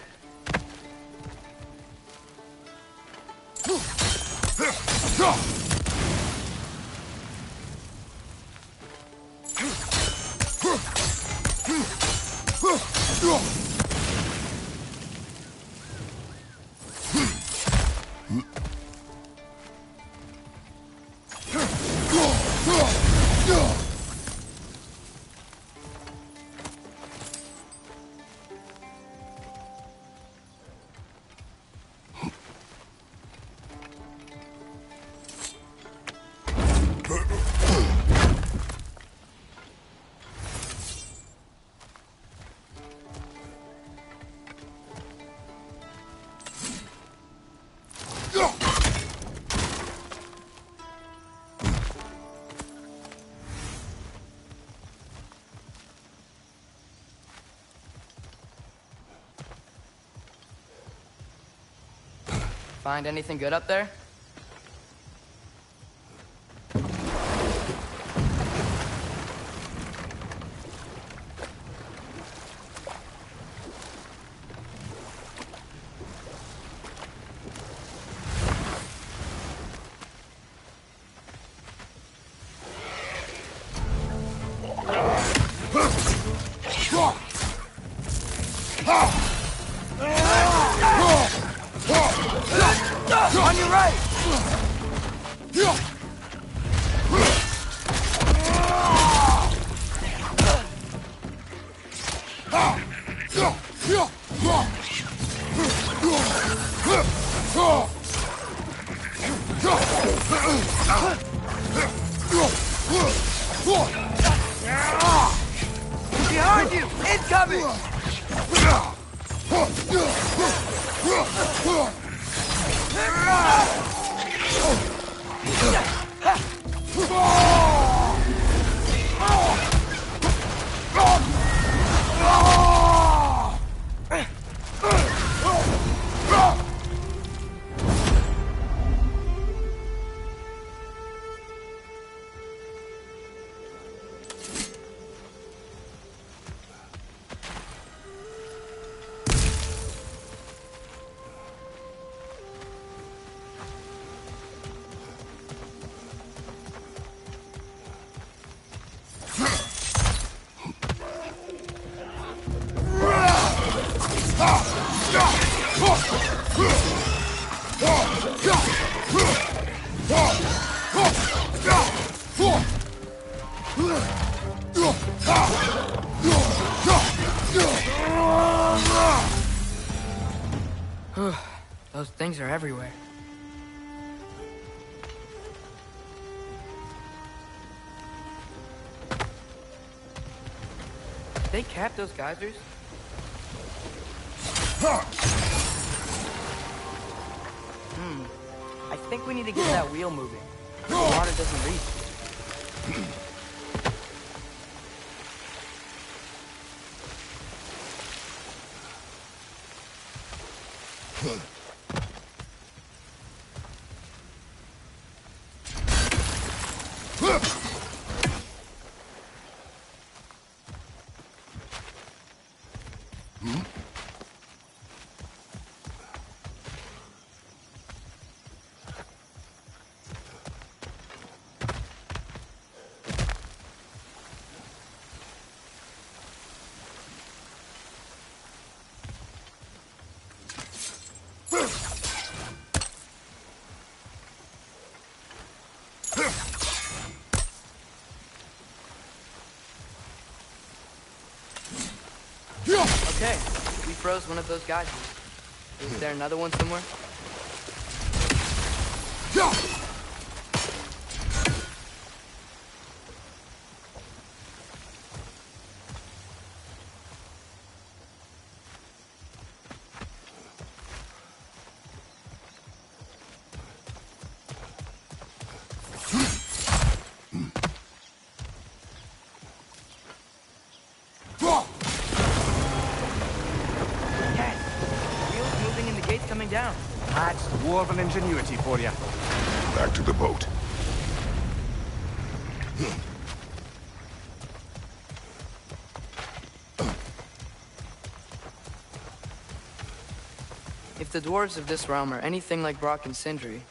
Find anything good up there? On your right! Behind you! Incoming! Those things are everywhere. Did they cap those geysers? I think we need to get that wheel moving. The water doesn't reach. Okay, we froze one of those geysers. Is there another one somewhere? Down. That's dwarven ingenuity for you. Back to the boat. If the dwarves of this realm are anything like Brock and Sindri,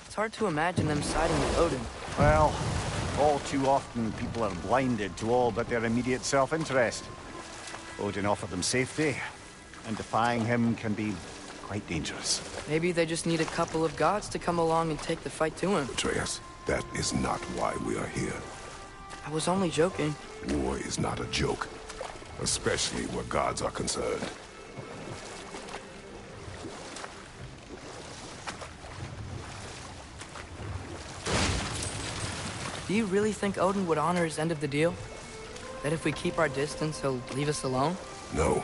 it's hard to imagine them siding with Odin. Well, all too often people are blinded to all but their immediate self-interest. Odin offered them safety, and defying him can be quite dangerous. Maybe they just need a couple of gods to come along and take the fight to him. Atreus, that is not why we are here. I was only joking. War is not a joke, especially where gods are concerned. Do you really think Odin would honor his end of the deal? That if we keep our distance, he'll leave us alone? No.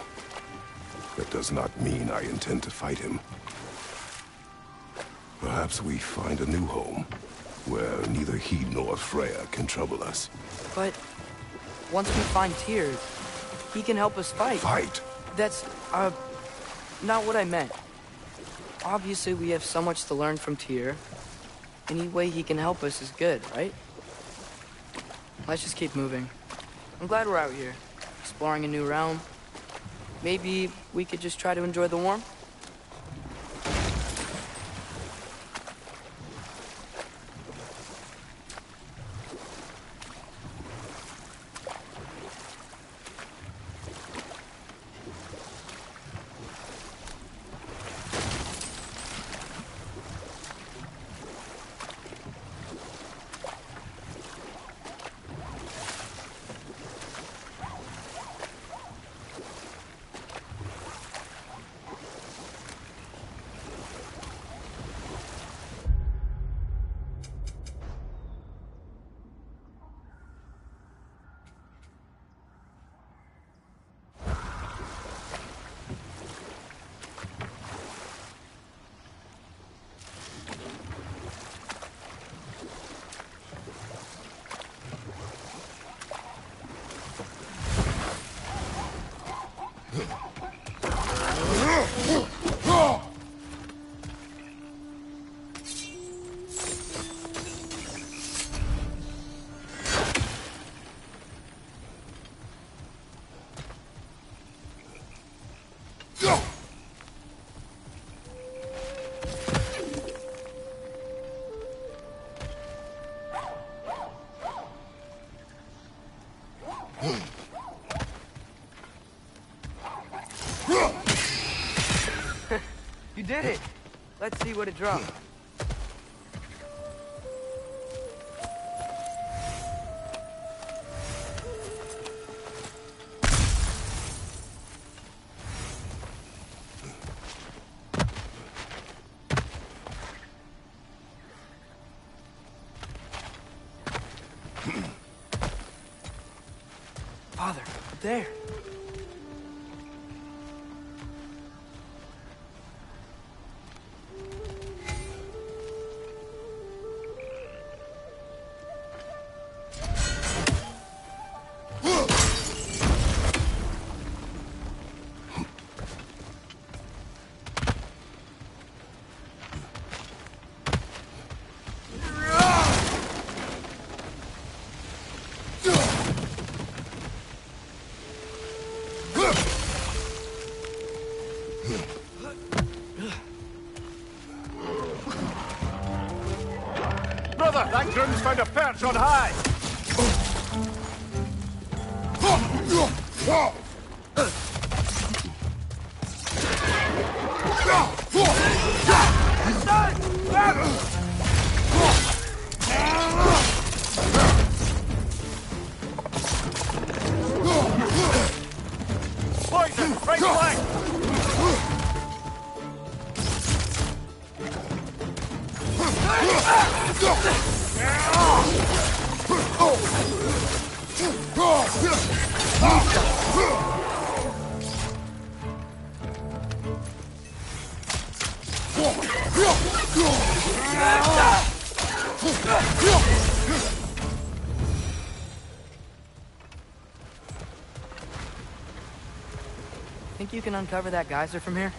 That does not mean I intend to fight him. Perhaps we find a new home, where neither he nor Freya can trouble us. But once we find Tyr, he can help us fight. Fight? That's, not what I meant. Obviously, we have so much to learn from Tyr. Any way he can help us is good, right? Let's just keep moving. I'm glad we're out here, exploring a new realm. Maybe we could just try to enjoy the warmth? You did it! Let's see what it dropped. Father, there. Brother, that groom's found a perch on high! Poison! Right flank! Think you can uncover that geyser from here?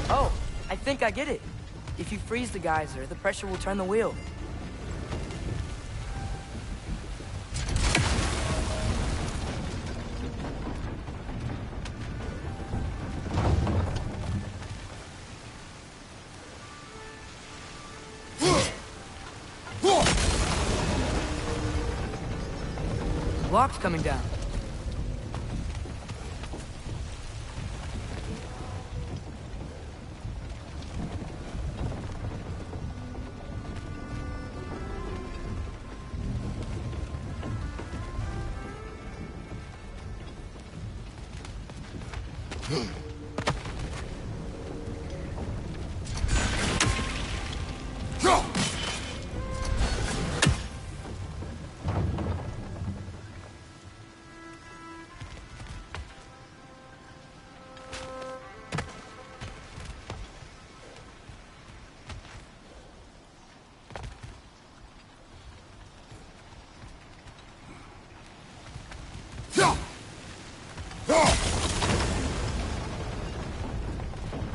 Oh, I think I get it. If you freeze the geyser, the pressure will turn the wheel. Block's coming down.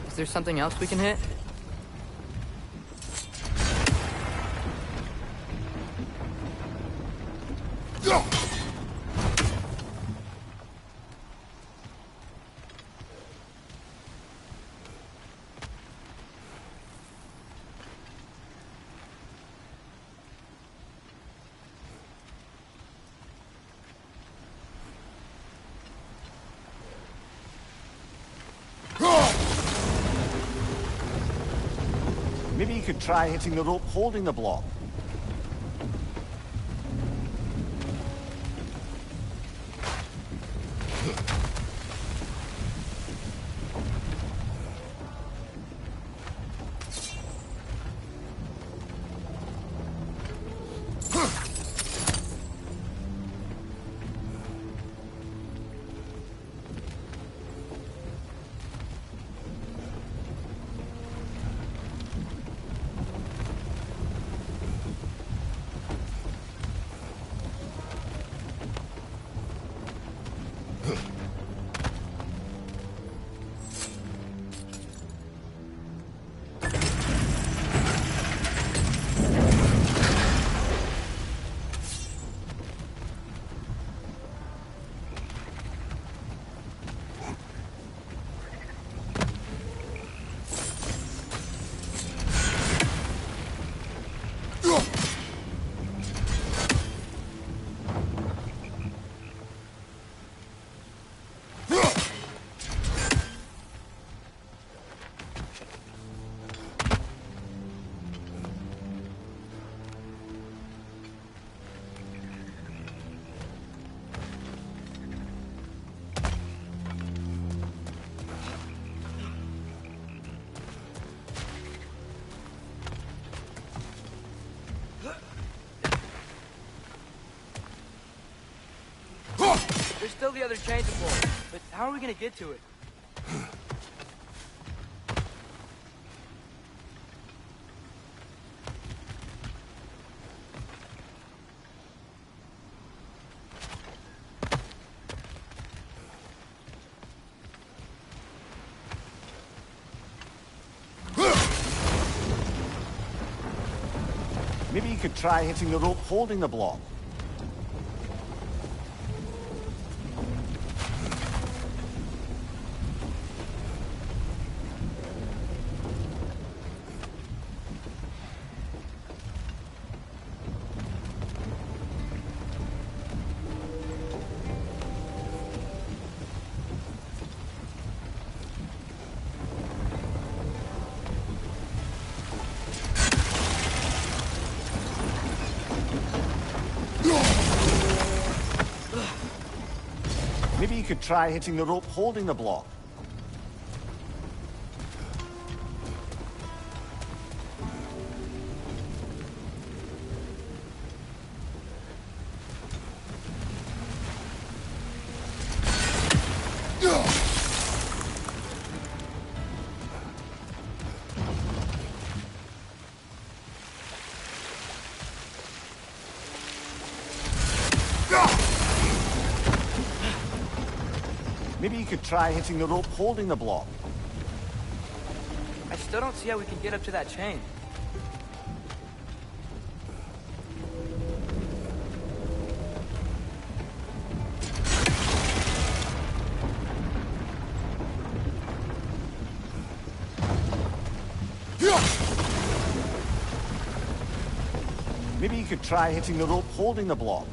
Is there something else we can hit? Maybe you could try hitting the rope holding the block. There's still the other chain to pull, but how are we gonna get to it? Maybe you could try hitting the rope holding the block. Maybe you could try hitting the rope holding the block. Maybe you could try hitting the rope holding the block. I still don't see how we can get up to that chain. Maybe you could try hitting the rope holding the block.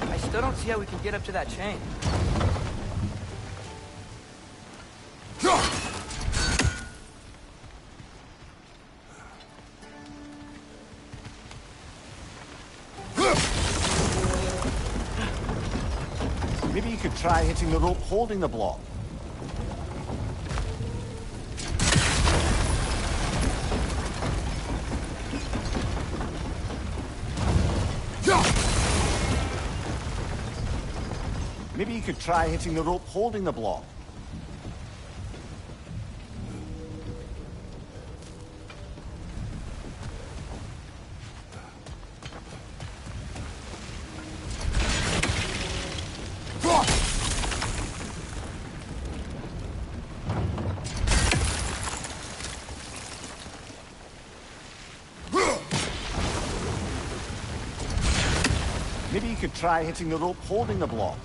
I still don't see how we can get up to that chain. Maybe you could try hitting the rope holding the block. Maybe you could try hitting the rope holding the block. you could try hitting the rope holding the block.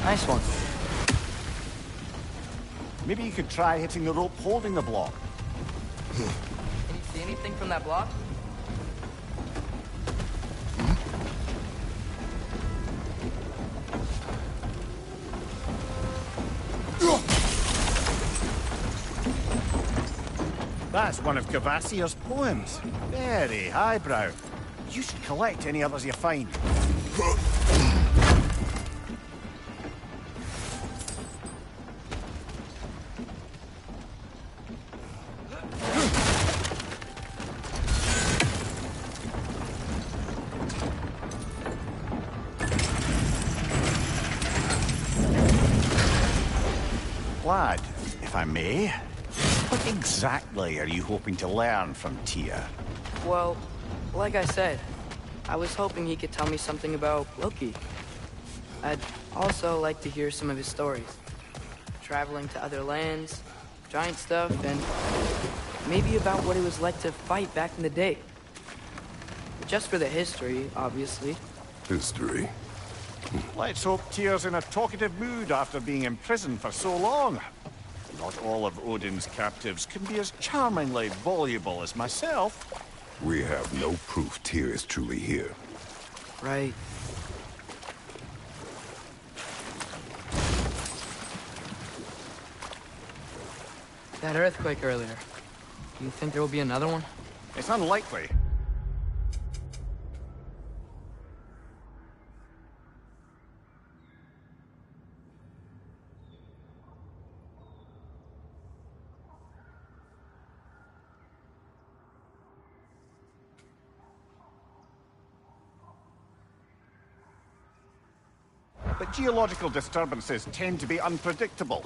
Nice one. Maybe you could try hitting the rope holding the block. Can you see anything from that block? That's one of Cavassier's poems. Very highbrow. You should collect any others you find. Lad, if I may, what exactly are you hoping to learn from Tyr? Well, like I said, I was hoping he could tell me something about Loki. I'd also like to hear some of his stories. Traveling to other lands, giant stuff, and maybe about what it was like to fight back in the day. Just for the history, obviously. History? Let's hope Tyr's in a talkative mood after being imprisoned for so long. Not all of Odin's captives can be as charmingly voluble as myself. We have no proof Tyr is truly here. Right. That earthquake earlier. Do you think there will be another one? It's unlikely. But geological disturbances tend to be unpredictable.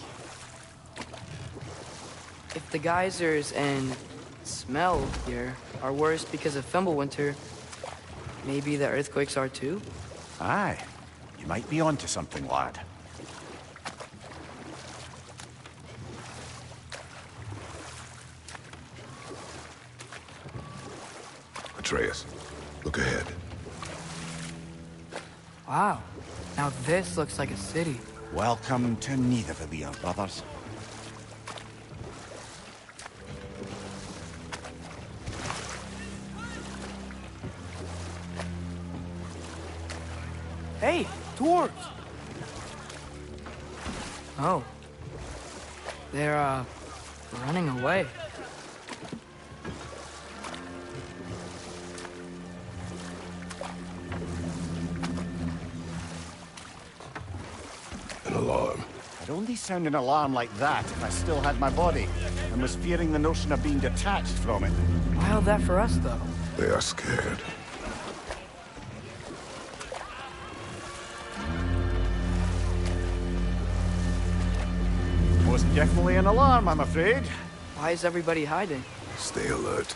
If the geysers and smell here are worse because of Fimbulwinter, maybe the earthquakes are too? Aye. You might be onto something, lad. Atreus, look ahead. Wow. Now this looks like a city. Welcome to Nidavellir, brothers. Hey, dwarves! Oh. They're, running away. An alarm. I'd only sound an alarm like that if I still had my body, and was fearing the notion of being detached from it. Wild that for us, though. They are scared. Most definitely an alarm, I'm afraid. Why is everybody hiding? Stay alert.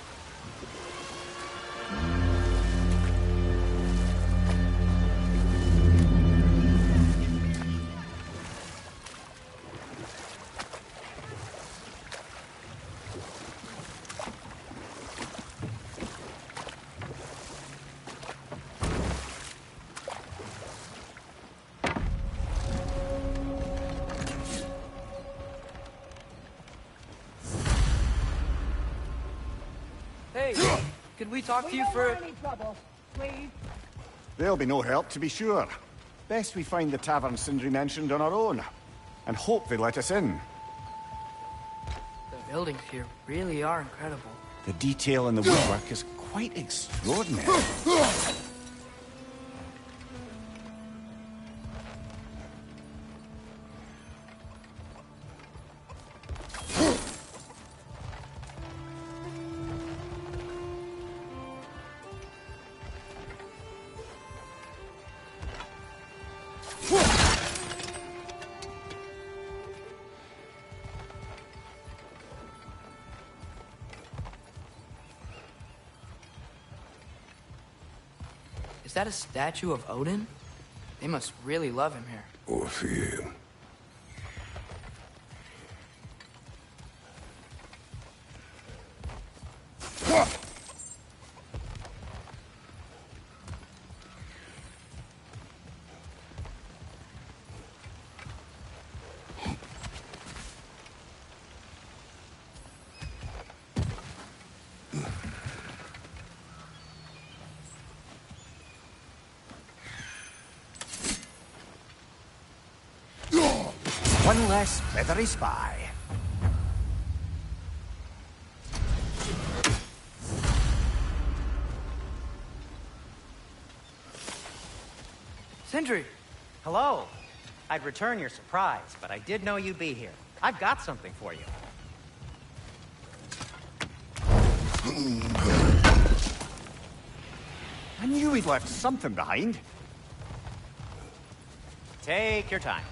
Hey, could we talk to you for... Any trouble, please? There'll be no help, to be sure. Best we find the tavern Sindri mentioned on our own, and hope they let us in. The buildings here really are incredible. The detail in the woodwork is quite extraordinary. Is that a statue of Odin? They must really love him here. Or fear him. one less feathery spy. Sindri! Hello. I'd return your surprise, but I did know you'd be here. I've got something for you. I knew he'd left something behind. Take your time.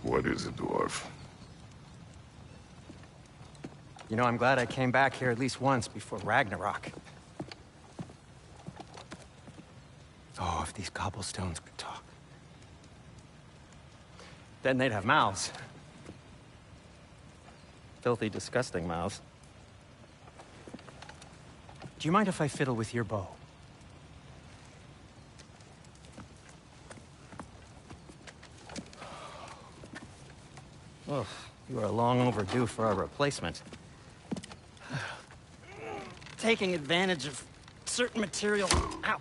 What is it, dwarf? You know, I'm glad I came back here at least once before Ragnarok. Oh, if these cobblestones could talk. Then they'd have mouths. Filthy, disgusting mouths. Do you mind if I fiddle with your bow? Oh, you are long overdue for a replacement. Taking advantage of certain material... Ow!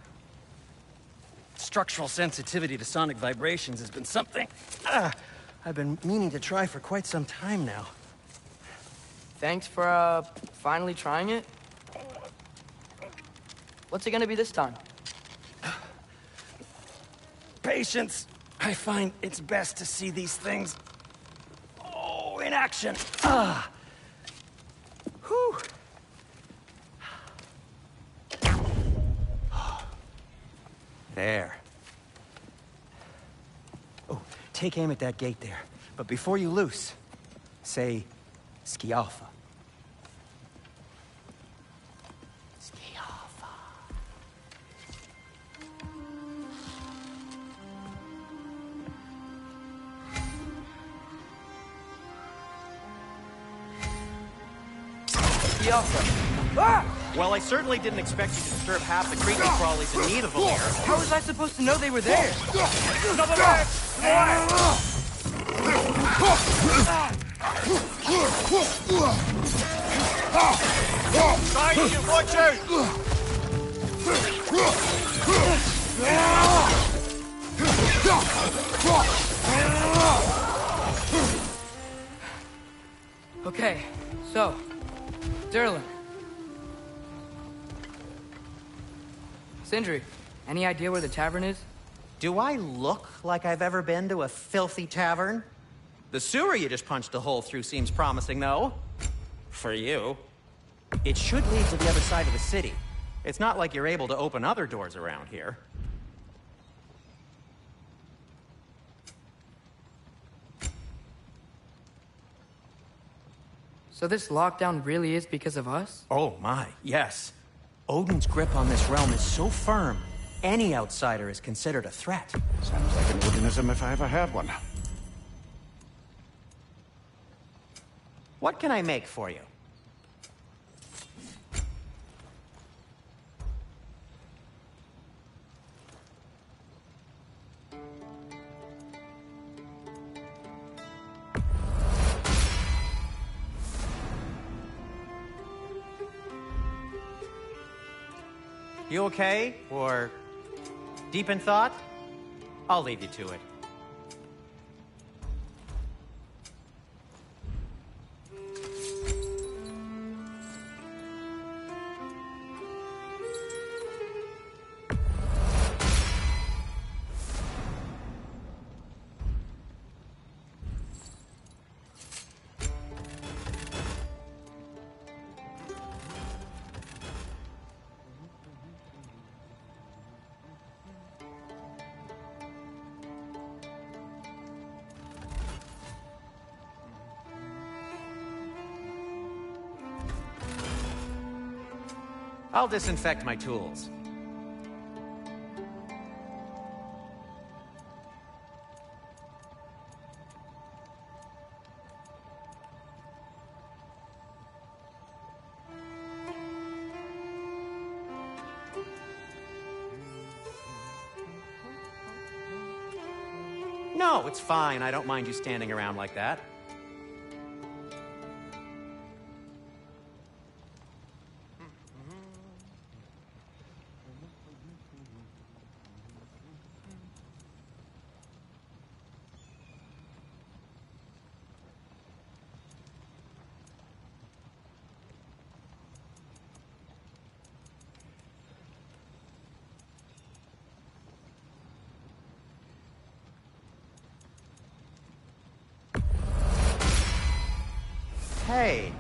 Structural sensitivity to sonic vibrations has been something... I've been meaning to try for quite some time now. Thanks for, finally trying it. What's it gonna be this time? Patience. I find it's best to see these things... in action. Whew. There. Oh, take aim at that gate there. But before you loose, say, Skialfa. Skialfa. Well, I certainly didn't expect you to disturb half the creature crawlies in need of a lair. How was I supposed to know they were there? Side you, watch out! Okay, so, Durlin. Sindri, any idea where the tavern is? Do I look like I've ever been to a filthy tavern? The sewer you just punched a hole through seems promising, though. For you. It should lead to the other side of the city. It's not like you're able to open other doors around here. So this lockdown really is because of us? Oh my, yes. Odin's grip on this realm is so firm, any outsider is considered a threat. Sounds like an Odinism if I ever heard one. What can I make for you? You okay? Or deep in thought? I'll leave you to it. I'll disinfect my tools. No, it's fine. I don't mind you standing around like that. Hey,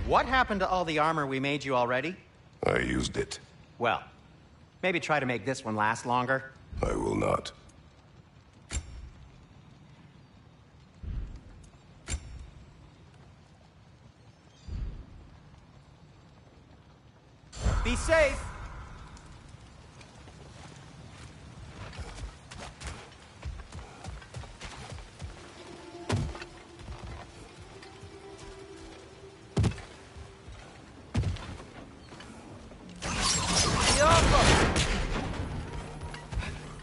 what happened to all the armor we made you already? I used it. Well, maybe try to make this one last longer. I will not. Be safe!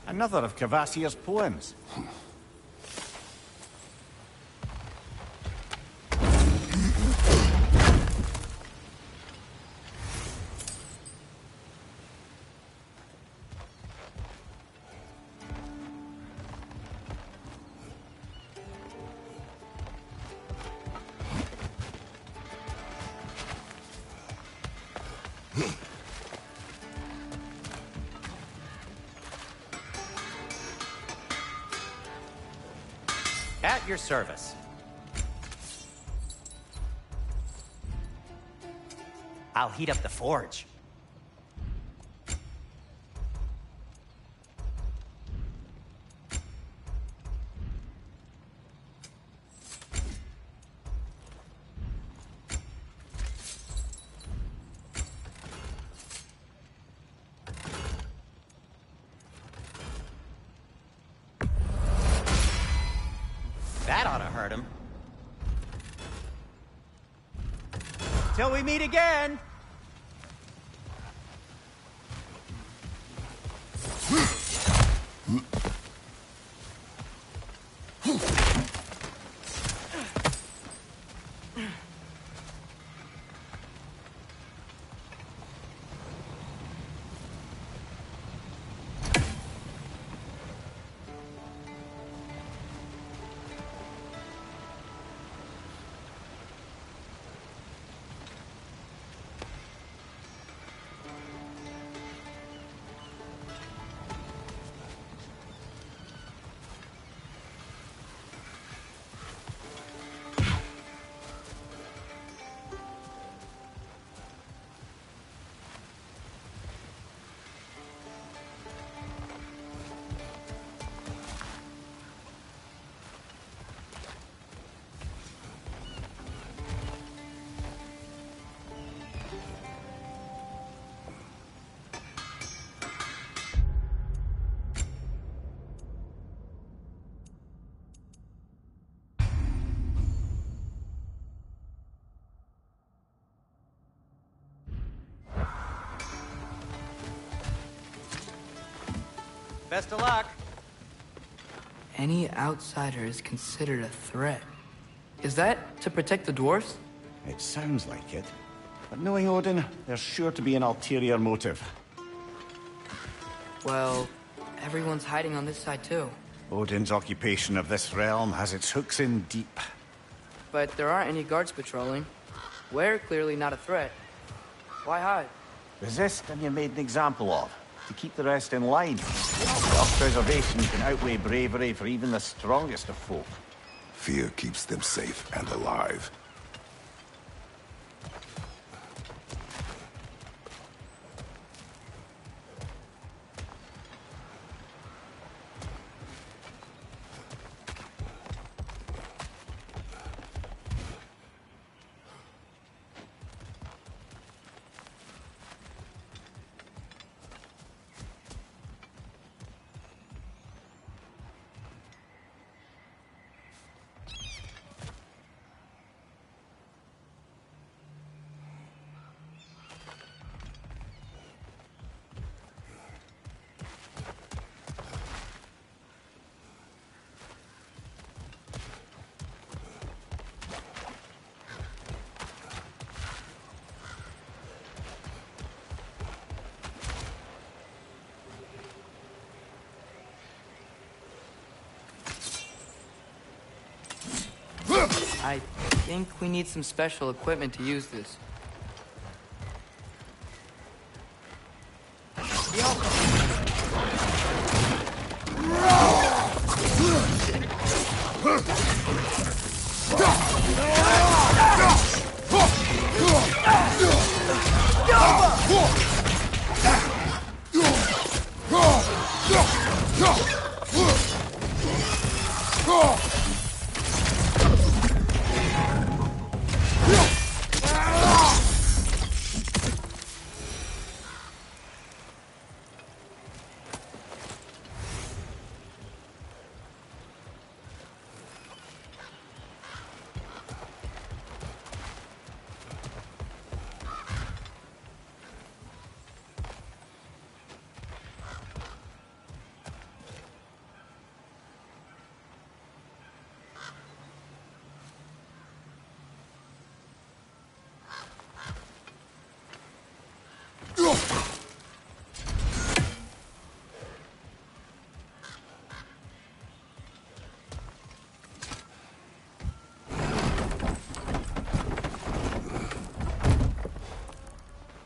Another of Cavassier's poems. At your service. I'll heat up the forge. That ought to hurt him. Till we meet again! Best of luck. Any outsider is considered a threat. Is that to protect the dwarfs? It sounds like it. But knowing Odin, there's sure to be an ulterior motive. Well, everyone's hiding on this side too. Odin's occupation of this realm has its hooks in deep. But there aren't any guards patrolling. We're clearly not a threat. Why hide? Resist and you're made an example of, to keep the rest in line. Self-preservation can outweigh bravery for even the strongest of folk. Fear keeps them safe and alive. I think we need some special equipment to use this.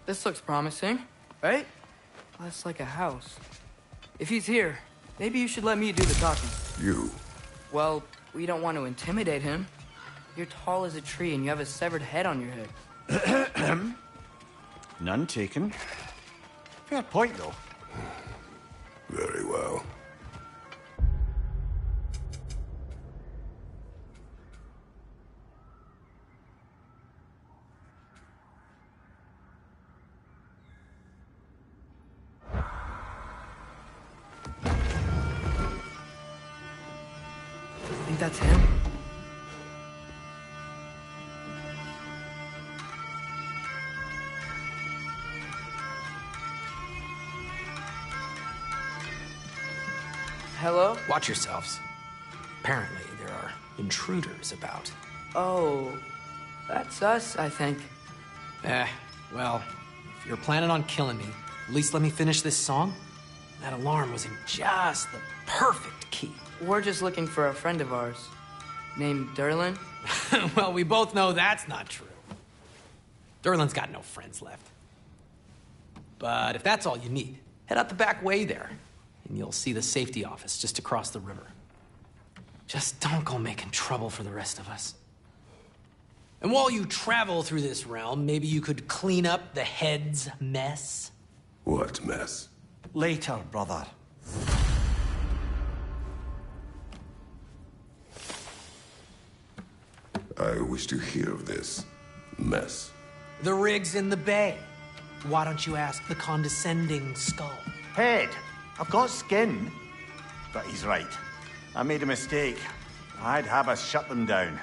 This looks promising, right? That's like a house. If he's here, maybe you should let me do the talking. You? Well, we don't want to intimidate him. You're tall as a tree and you have a severed head on your head. None taken. Fair point, though. Very well. Think that's him? Hello? Watch yourselves. Apparently, there are intruders about. Oh, that's us, I think. Well, if you're planning on killing me, at least let me finish this song. That alarm was in just the perfect key. We're just looking for a friend of ours, named Derlin. Well, we both know that's not true. Derlin's got no friends left. But if that's all you need, head out the back way there, and you'll see the safety office just across the river. Just don't go making trouble for the rest of us. And while you travel through this realm, maybe you could clean up the head's mess? What mess? Later, brother. I wish to hear of this mess. The rig's in the bay. Why don't you ask the condescending skull? Head, I've got skin. But he's right. I made a mistake. I'd have us shut them down.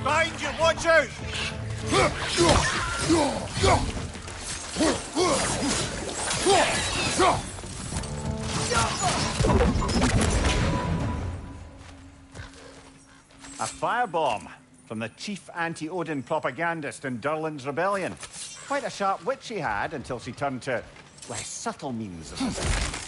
Behind you, watch out! A firebomb from the chief anti-Odin propagandist in Derlin's rebellion. Quite a sharp wit she had until she turned to less subtle means of resistance.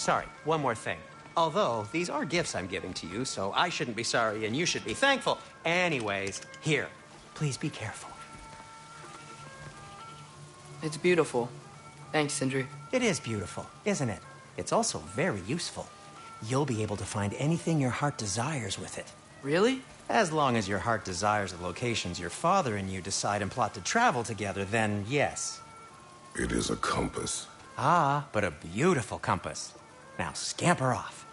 sorry, one more thing. Although, these are gifts I'm giving to you, so I shouldn't be sorry and you should be thankful. Anyways, here, please be careful. It's beautiful. Thanks, Sindri. It is beautiful, isn't it? It's also very useful. You'll be able to find anything your heart desires with it. Really? As long as your heart desires the locations your father and you decide and plot to travel together, then yes. It is a compass. Ah, but a beautiful compass. Now scamper off.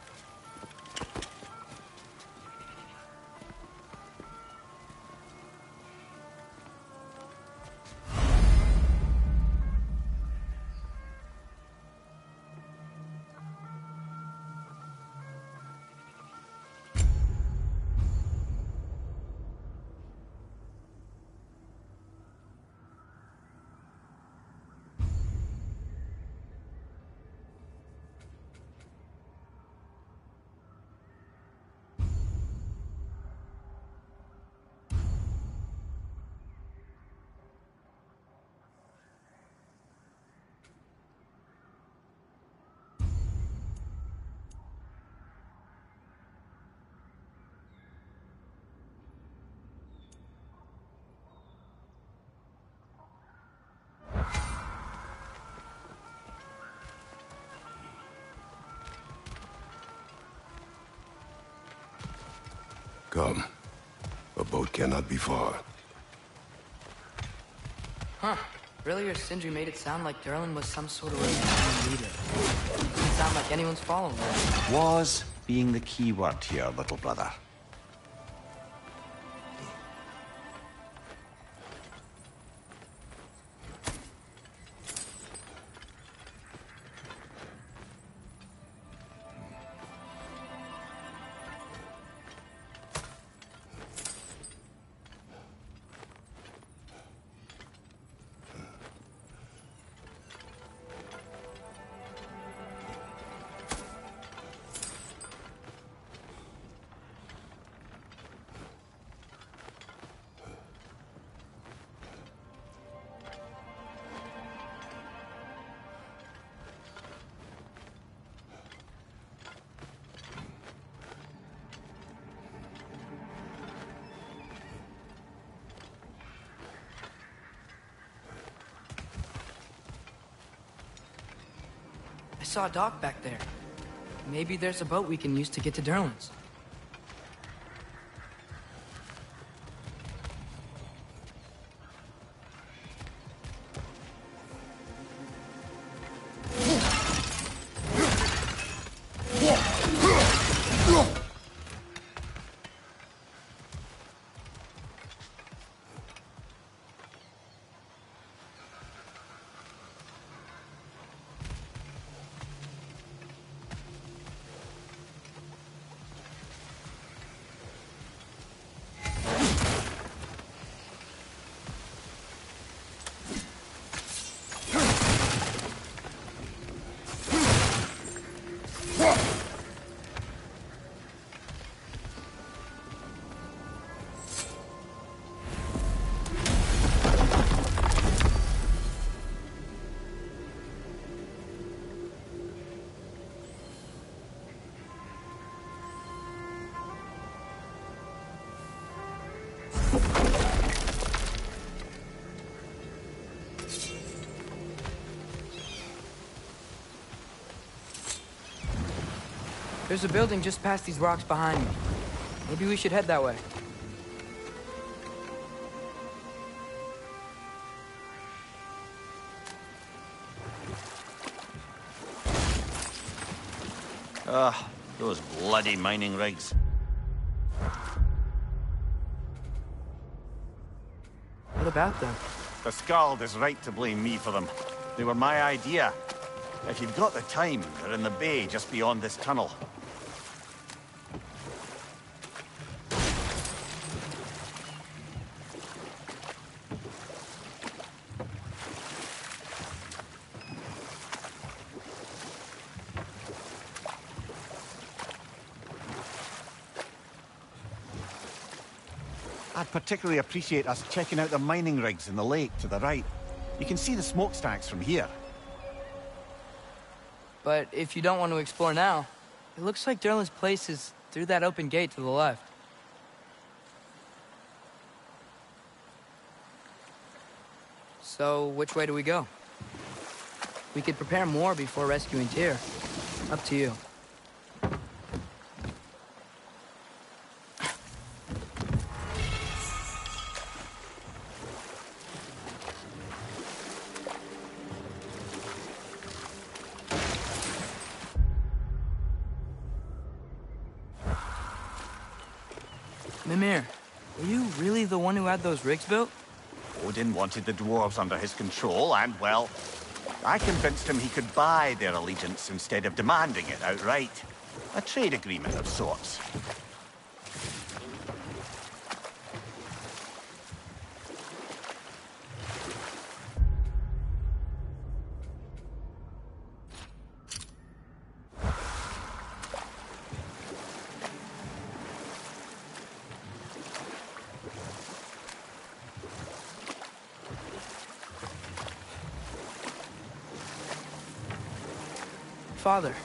Come. A boat cannot be far. Huh. Earlier, Sindri made it sound like Durlin was some sort of rebellion leader. Doesn't sound like anyone's following him. Was being the key word here, little brother. I saw a dock back there. Maybe there's a boat we can use to get to Durlin's. There's a building just past these rocks behind me. Maybe we should head that way. Ah, those bloody mining rigs. What about them? The Skald is right to blame me for them. They were my idea. If you've got the time, they're in the bay just beyond this tunnel. I'd particularly appreciate us checking out the mining rigs in the lake to the right. You can see the smokestacks from here. But if you don't want to explore now, it looks like Derlin's place is through that open gate to the left. So, which way do we go? We could prepare more before rescuing Tyr. Up to you. Mimir, were you really the one who had those rigs built? Odin wanted the dwarves under his control, and, well, I convinced him he could buy their allegiance instead of demanding it outright. A trade agreement of sorts. Father,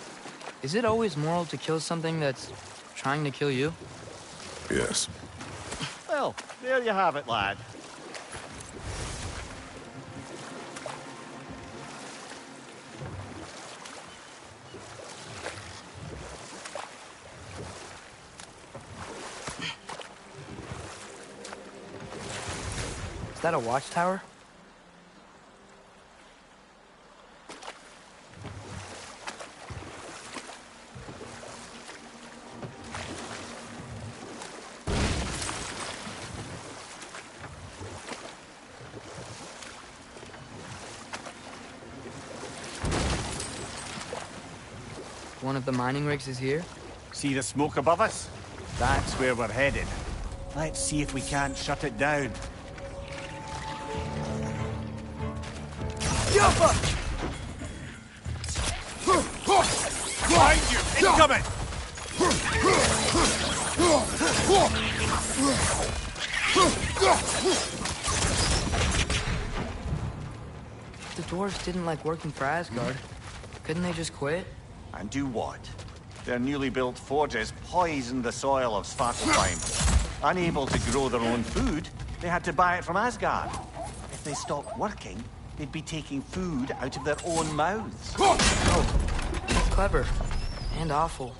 is it always moral to kill something that's trying to kill you? Yes. Well, there you have it, lad. Is that a watchtower? One of the mining rigs is here? See the smoke above us? That's where we're headed. Let's see if we can't shut it down. Behind you! Incoming! If the dwarves didn't like working for Asgard, couldn't they just quit? And do what? Their newly built forges poisoned the soil of Svartalfheim. Unable to grow their own food, they had to buy it from Asgard. If they stopped working, they'd be taking food out of their own mouths. Oh, that's clever. And awful.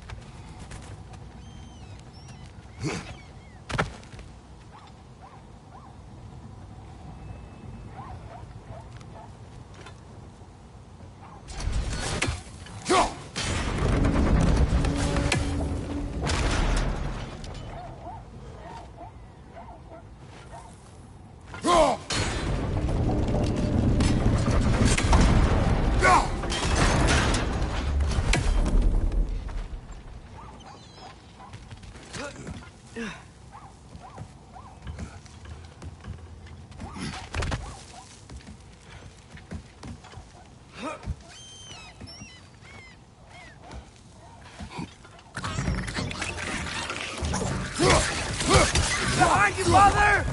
Behind you, Father!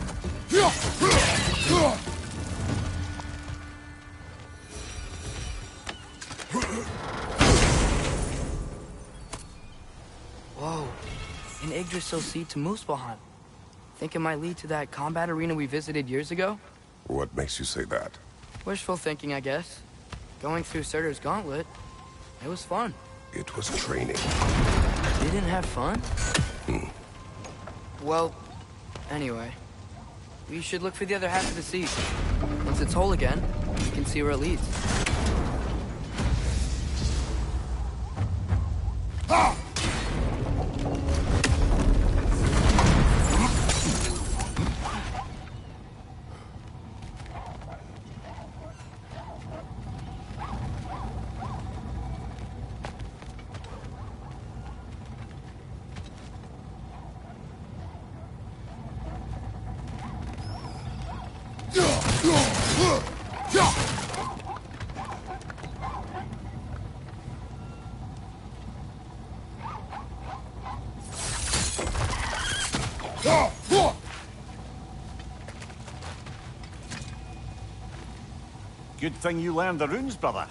Whoa. An Yggdrasil seed to Muspelheim. Think it might lead to that combat arena we visited years ago? What makes you say that? Wishful thinking, I guess. Going through Surtur's gauntlet, it was fun. It was training. You didn't have fun? Well, anyway. We should look for the other half of the seed. Once it's whole again, we can see where it leads. Good thing you learned the runes, brother.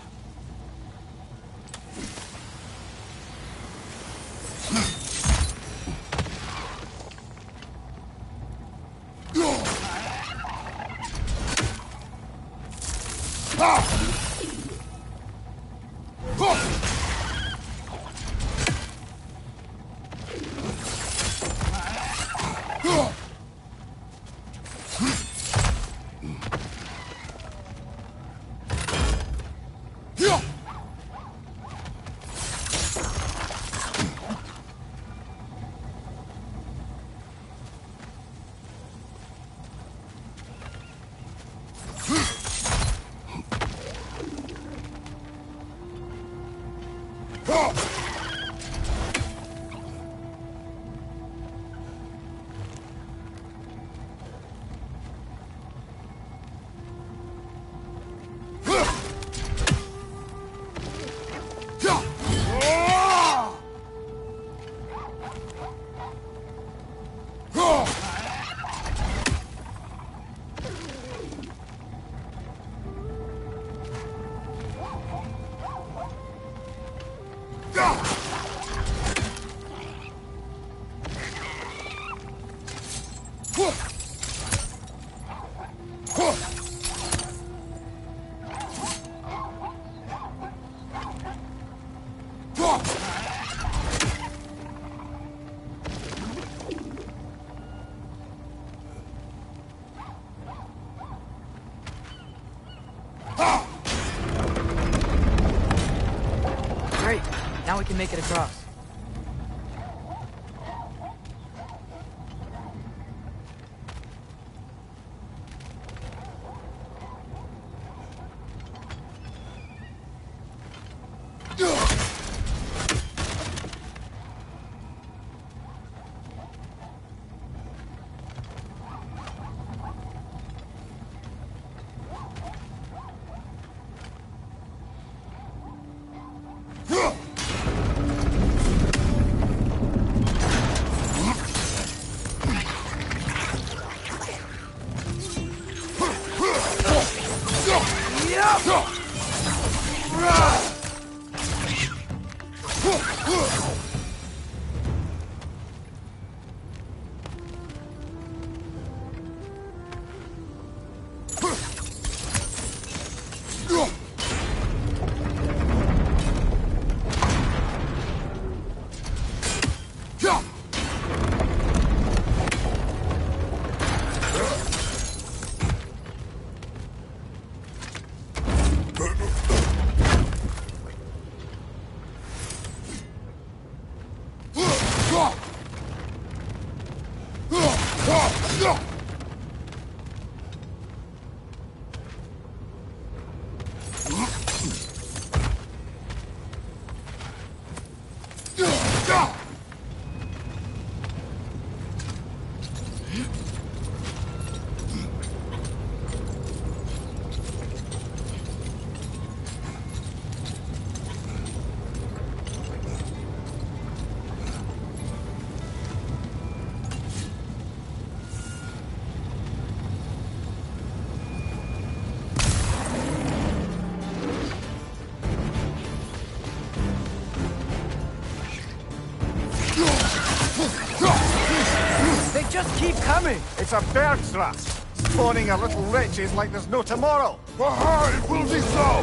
Great. Now we can make it across. Just keep coming! It's a bird's thrust, spawning a little wretches like there's no tomorrow! Aha, it will be so!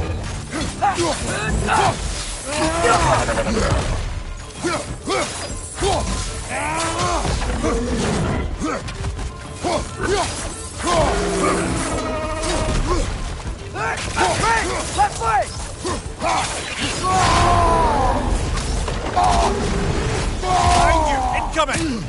Left leg! Behind you! Incoming!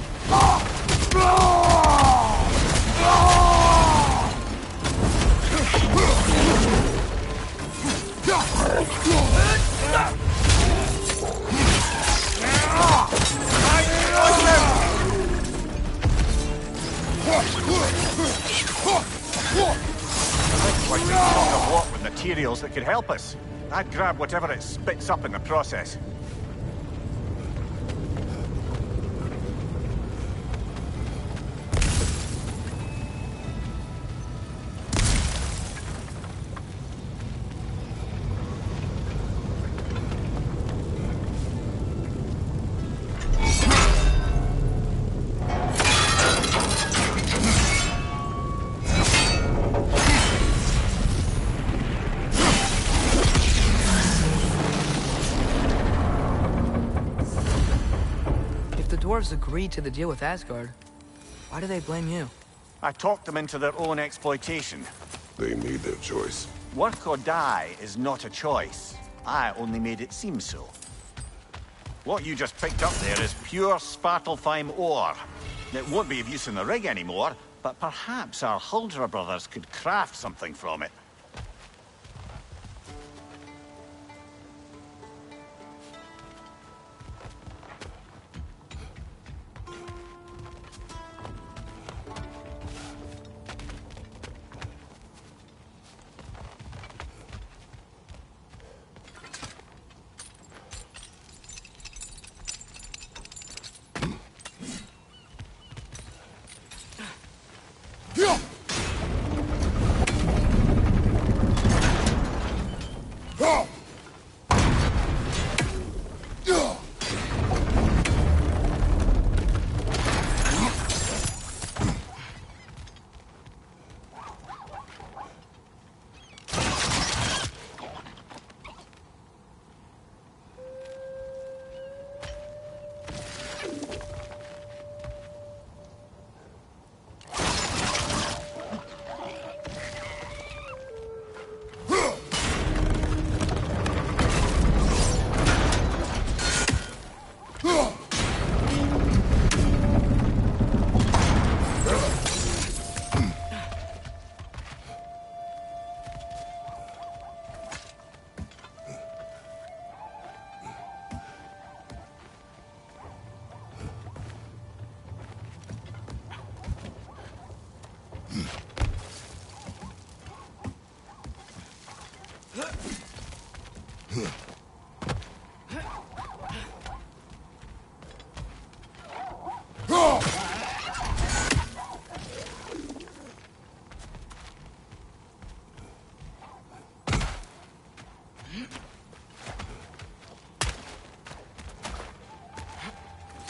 Like we found a lot with materials that could help us. I'd grab whatever it spits up in the process. dwarves agreed to the deal with Asgard, why do they blame you? I talked them into their own exploitation. They made their choice. Work or die is not a choice. I only made it seem so. What you just picked up there is pure Svartalfheim ore. It won't be of use in the rig anymore, but perhaps our Huldra brothers could craft something from it.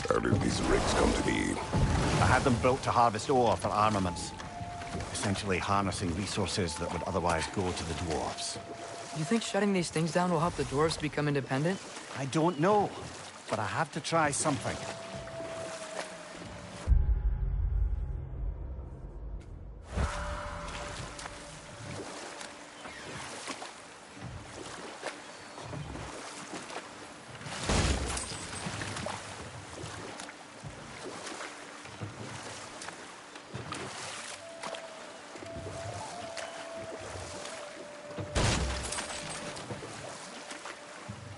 How did these rigs come to be? I had them built to harvest ore for armaments. Essentially harnessing resources that would otherwise go to the dwarves. You think shutting these things down will help the dwarves become independent? I don't know, but I have to try something.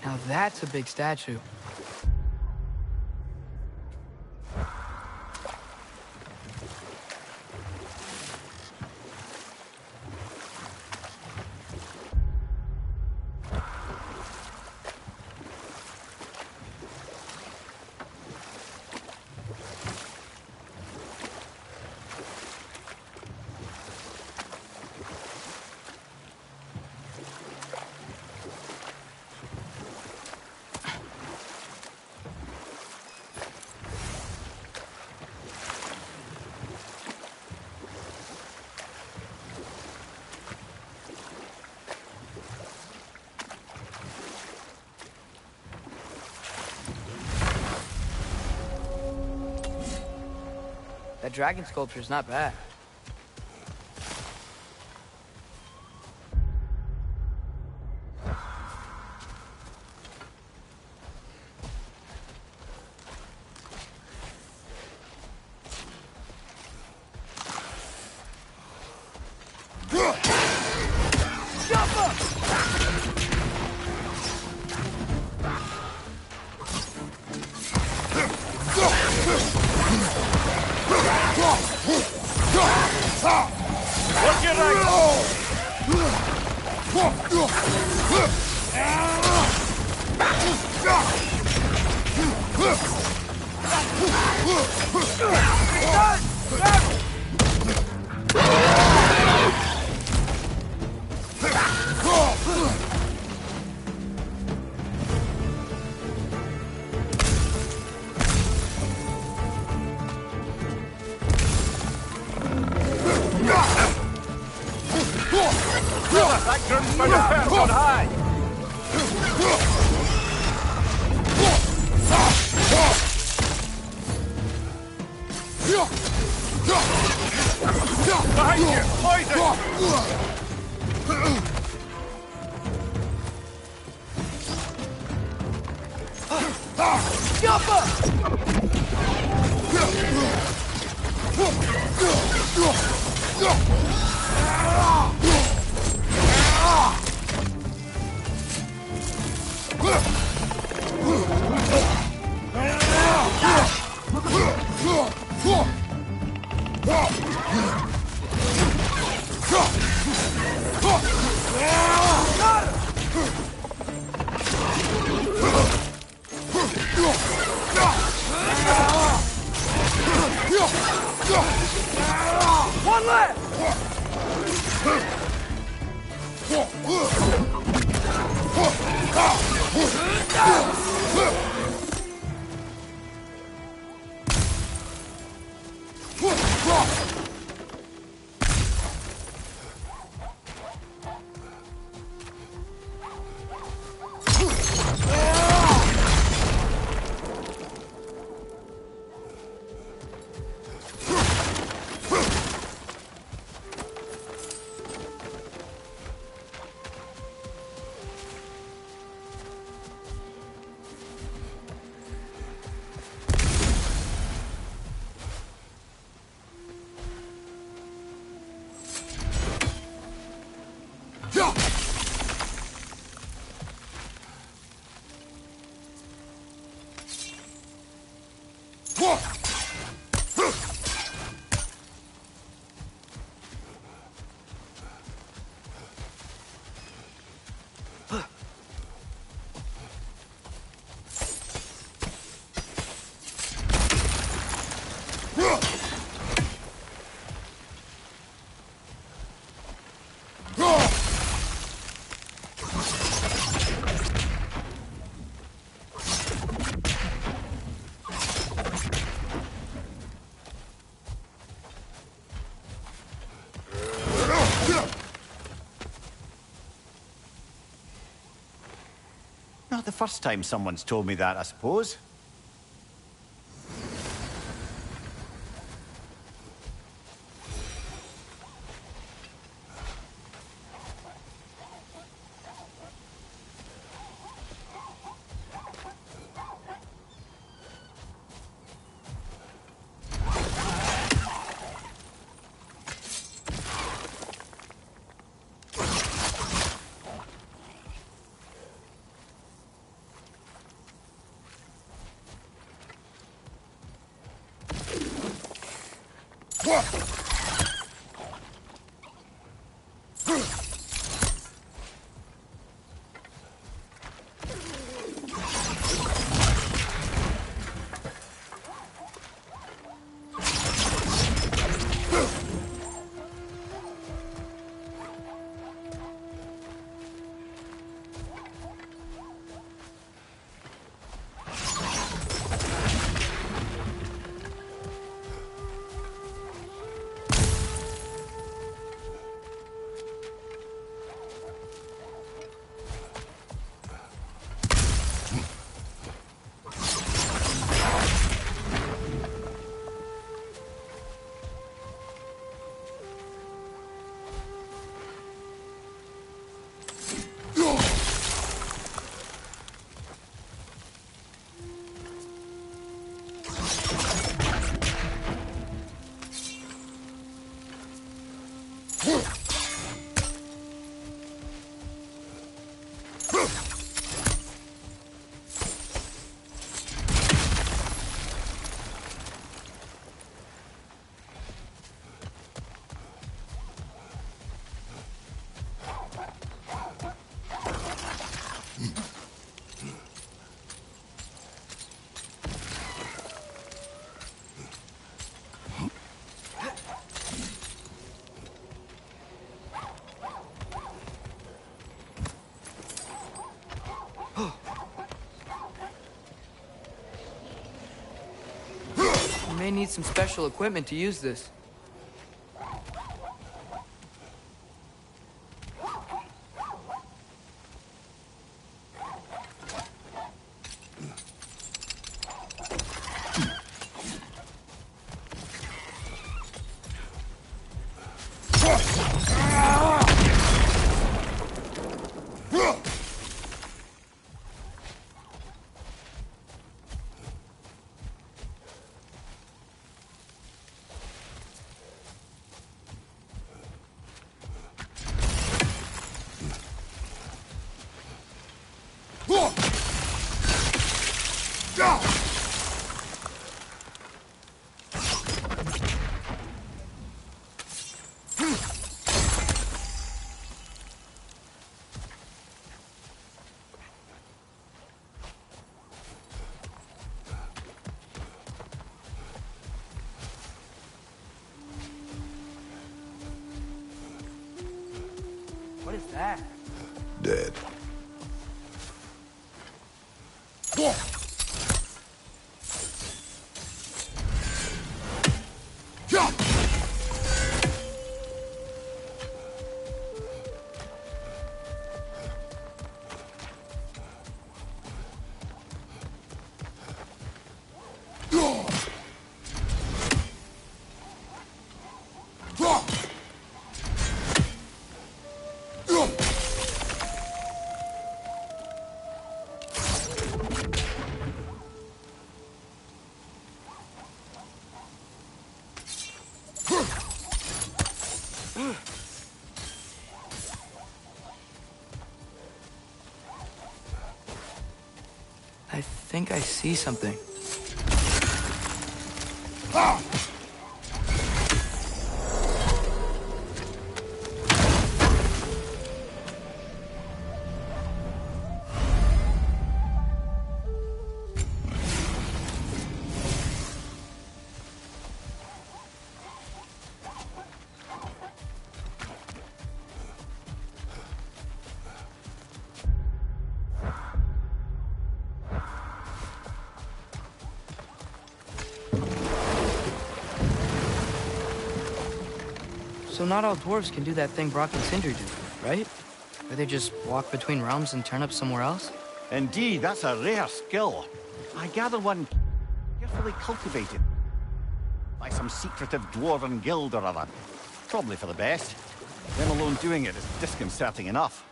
Now that's a big statue. That dragon sculpture is not bad. Behind you! Poison! One left! Not the first time someone's told me that, I suppose. You may need some special equipment to use this. What is that? Dead. I think I see something. So not all dwarves can do that thing Brock and Sindri do, right? Where they just walk between realms and turn up somewhere else? Indeed, that's a rare skill. I gather one carefully cultivated by some secretive dwarven guild or other. Probably for the best. Them alone doing it is disconcerting enough.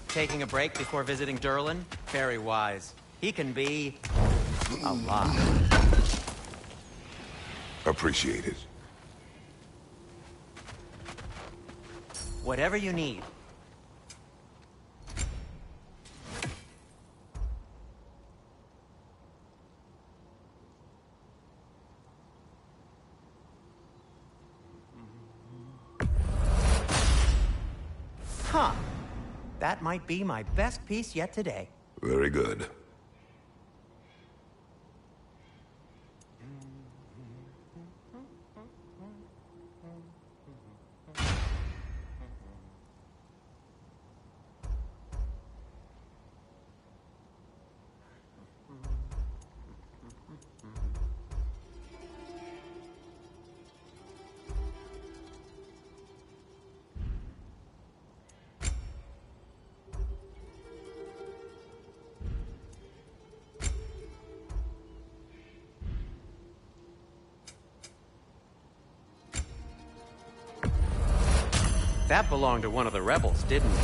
Taking a break before visiting Durlin? Very wise. He can be a lot. Appreciate it. Whatever you need. Huh. That might be my best piece yet today. Very good. That belonged to one of the rebels, didn't it?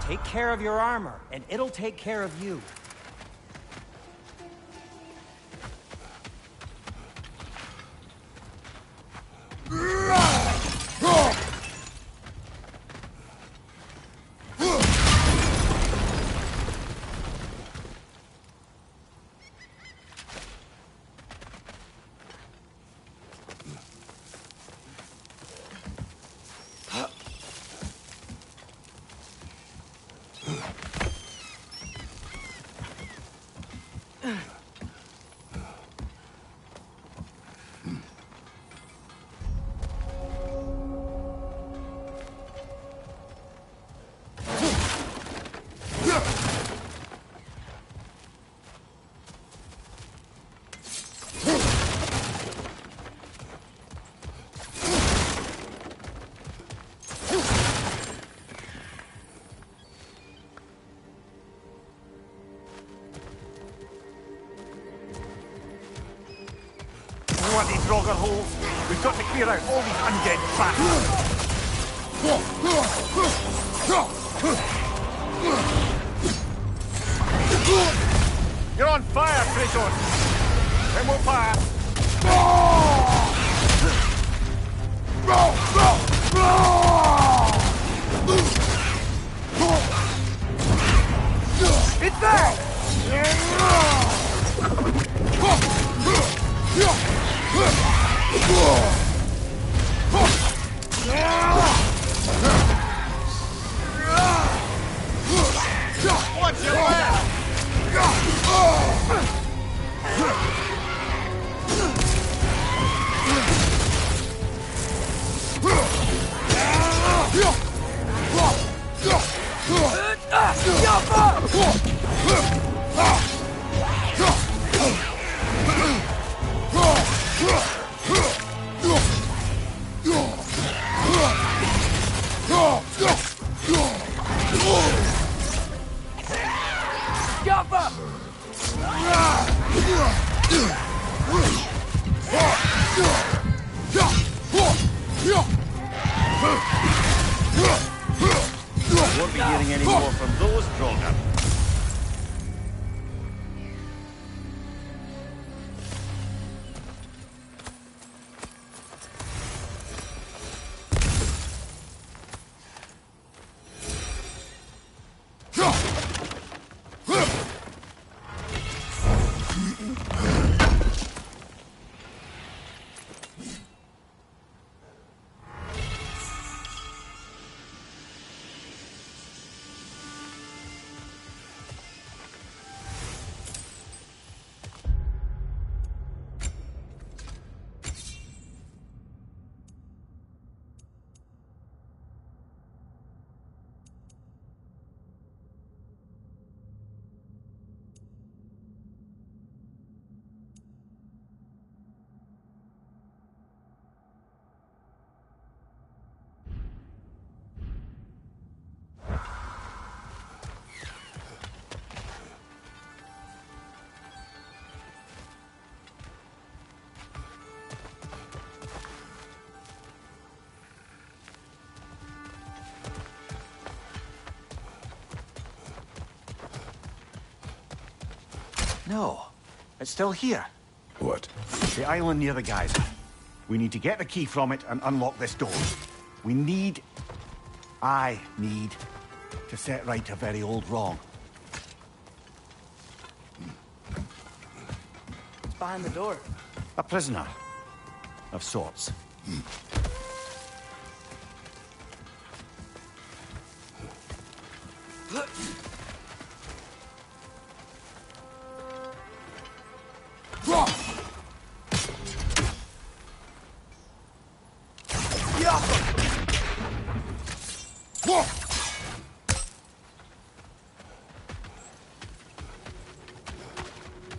Take care of your armor, and it'll take care of you. bloody Draugr holes. We've got to clear out all these undead bastards. You're on fire, Kratos! Then we'll fire! It's there! What's your plan? Won't be hearing any more from those Draugr. No, it's still here. What? The island near the geyser. We need to get the key from it and unlock this door. I need to set right a very old wrong. It's behind the door. A prisoner of sorts.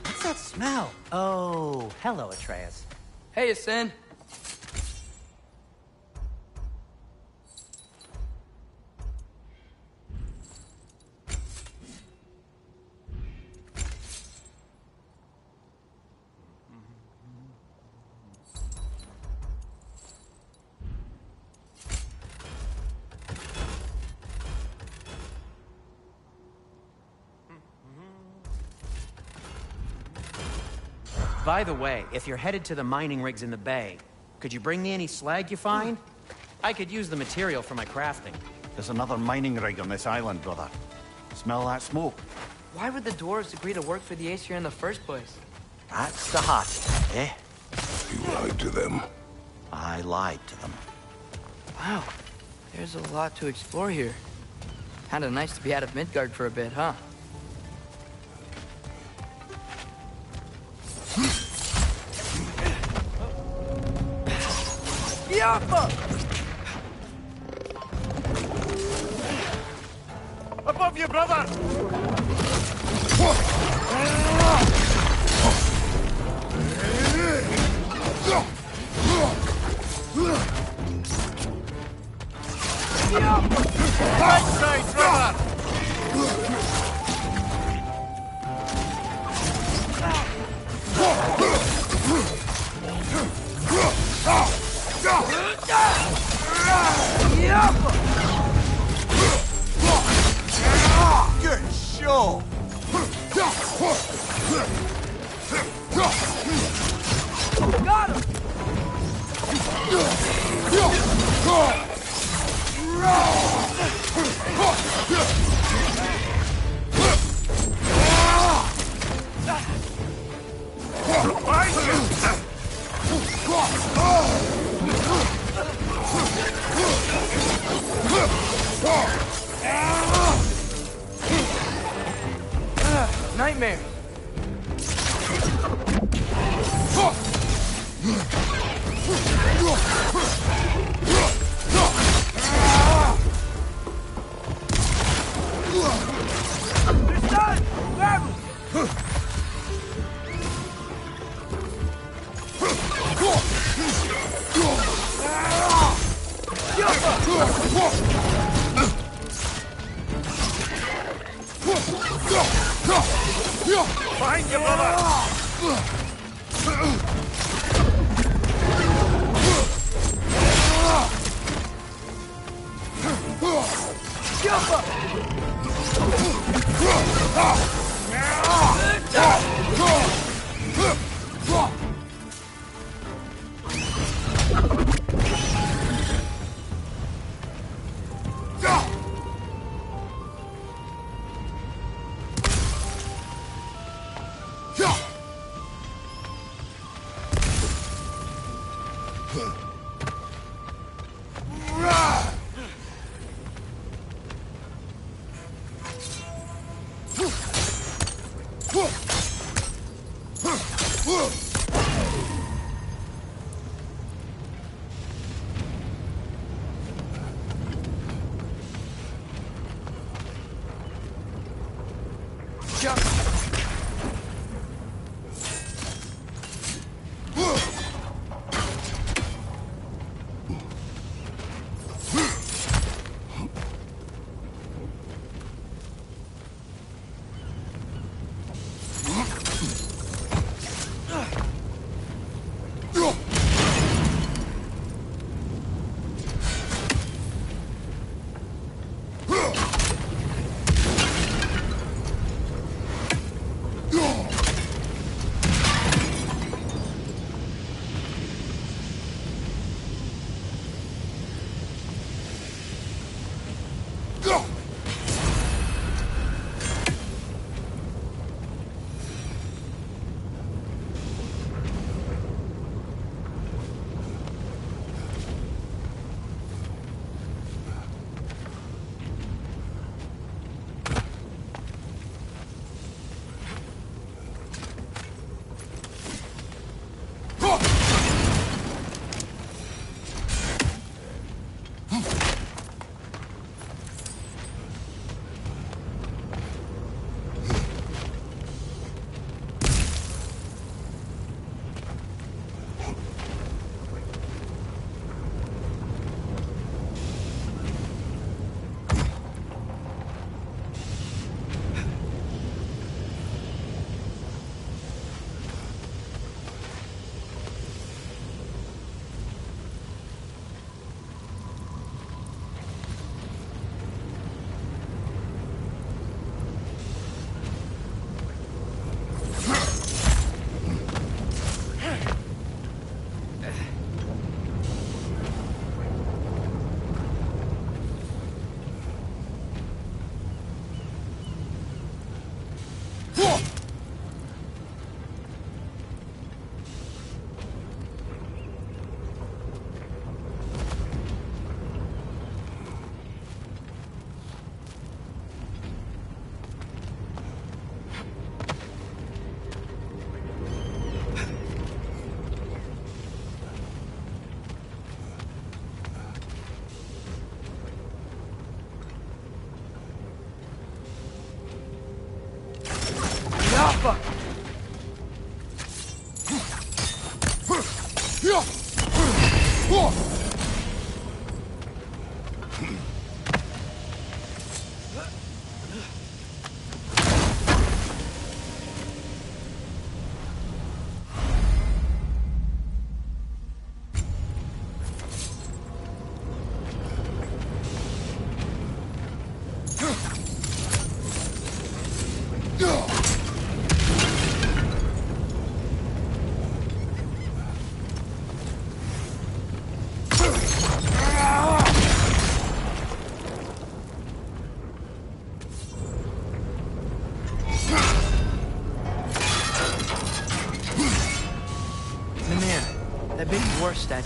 What's that smell? Oh, hello, Atreus. Hey, Asen. By the way, if you're headed to the mining rigs in the bay, could you bring me any slag you find? I could use the material for my crafting. There's another mining rig on this island, brother. Smell that smoke? Why would the dwarves agree to work for the Aesir in the first place? That's the heart, eh? You lied to them. I lied to them. Wow, there's a lot to explore here. Kinda nice to be out of Midgard for a bit, huh? Above you, brother! Right side, brother! go! Got him! Nightmare. Find your brother!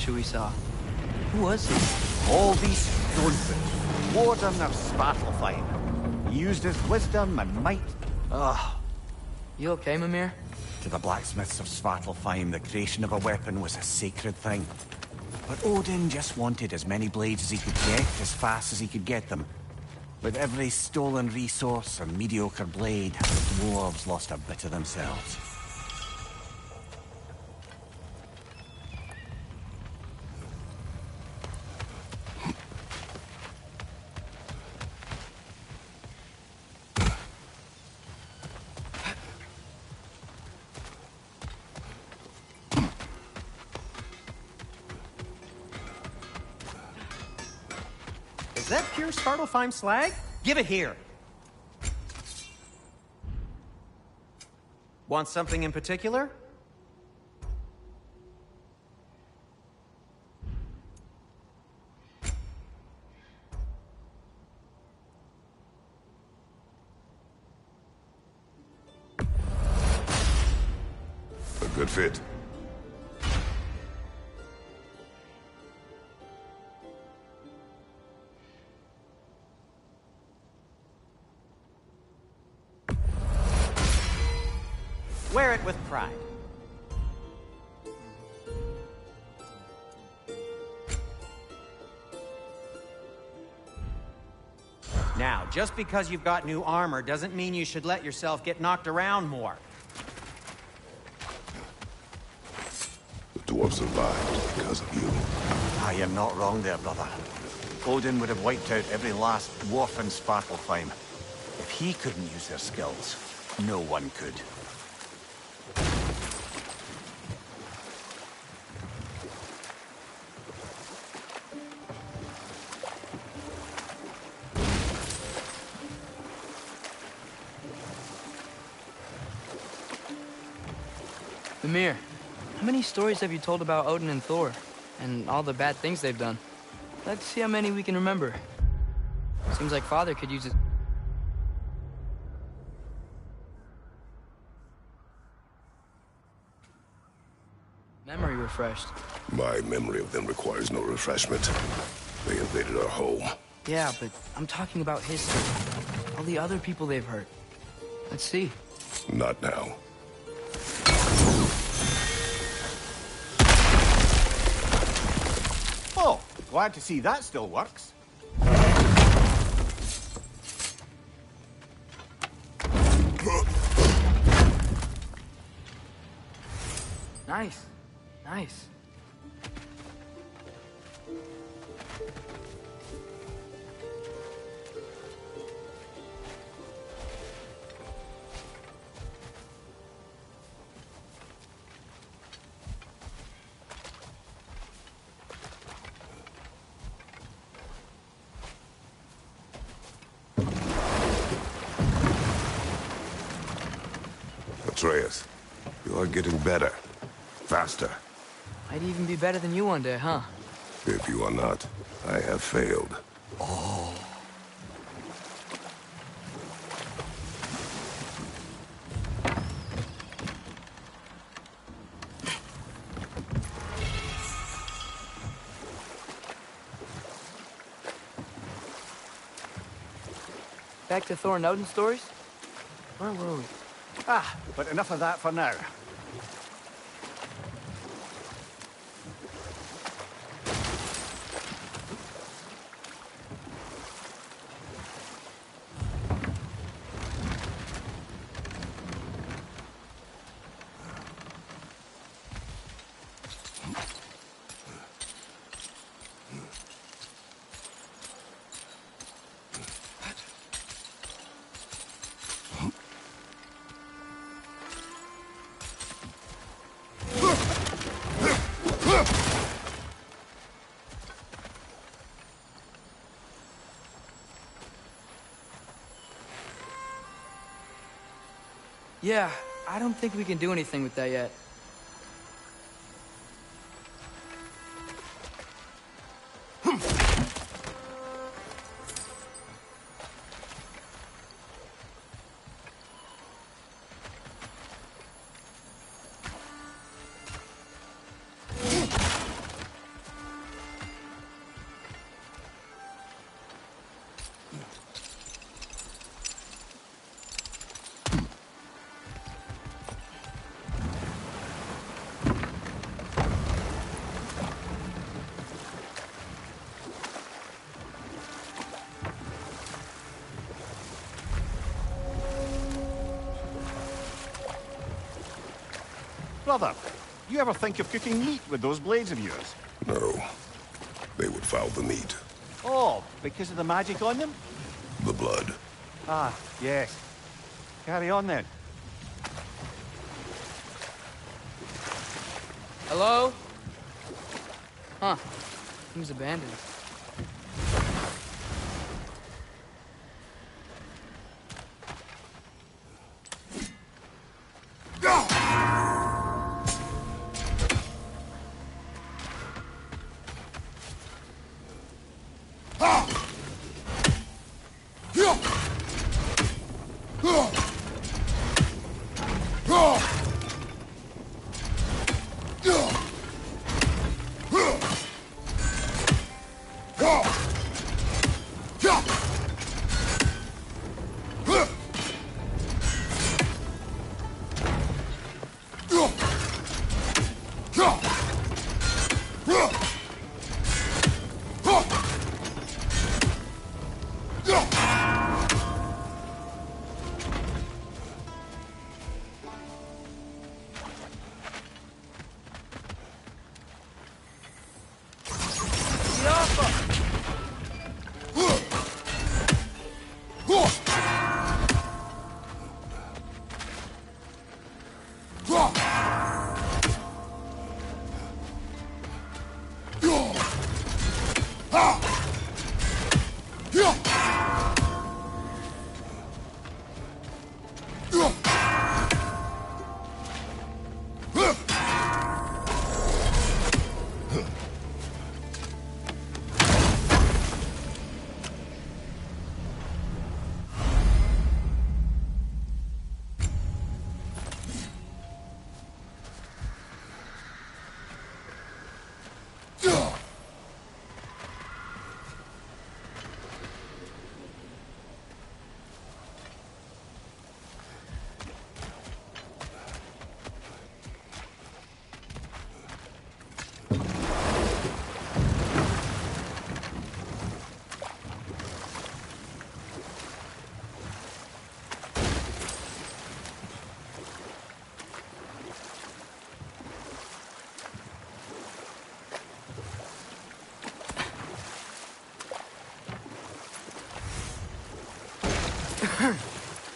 statue we saw. Who was he? All these stonefoot, warden of Svartalfheim. He used his wisdom and might. You okay, Mimir? To the blacksmiths of Svartalfheim, the creation of a weapon was a sacred thing. But Odin just wanted as many blades as he could get, as fast as he could get them. With every stolen resource and mediocre blade, the dwarves lost a bit of themselves. Is that pure Svartalfheim slag? Give it here. Want something in particular? A good fit. Wear it with pride. Now, just because you've got new armor doesn't mean you should let yourself get knocked around more. The dwarves survived because of you. Ah, you're not wrong there, brother. Odin would have wiped out every last dwarf in Svartalfheim. If he couldn't use their skills, no one could. Mimir, how many stories have you told about Odin and Thor? And all the bad things they've done? Let's see how many we can remember. Seems like Father could use it. Memory refreshed. My memory of them requires no refreshment. They invaded our home. Yeah, but I'm talking about history. All the other people they've hurt. Let's see. Not now. Oh, glad to see that still works. Nice. Nice. Atreus, you are getting better. Faster. Might even be better than you one day, huh? If you are not, I have failed. Back to Thor and Odin stories? Where were we? Ah, but enough of that for now. Yeah, I don't think we can do anything with that yet. Brother, you ever think of cooking meat with those blades of yours? No. They would foul the meat. Oh, because of the magic on them? The blood. Ah, yes. Carry on then. Hello? Huh. Seems abandoned.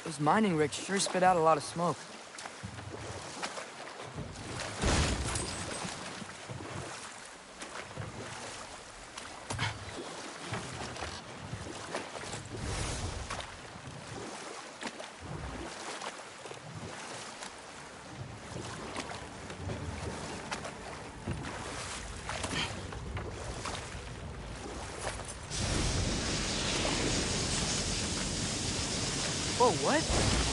Those mining rigs sure spit out a lot of smoke. Whoa, what?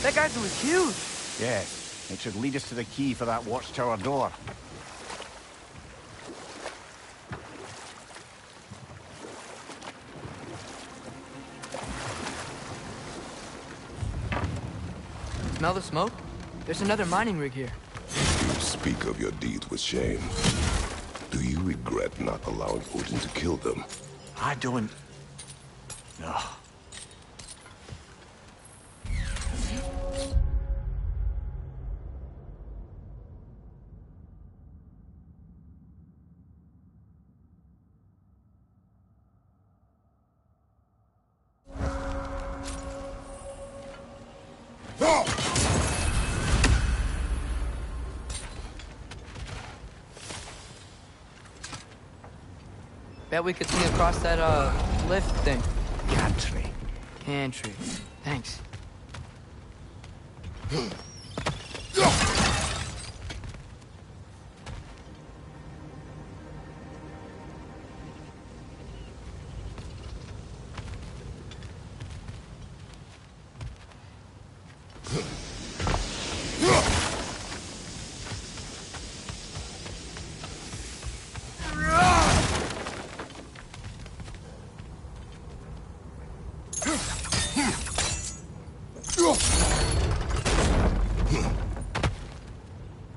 That geyser was huge! Yes. It should lead us to the key for that watchtower door. Smell the smoke? There's another mining rig here. You speak of your deeds with shame. Do you regret not allowing Odin to kill them? I don't... No. Bet we could see across that, lift thing. Gantry. Gantry. Thanks.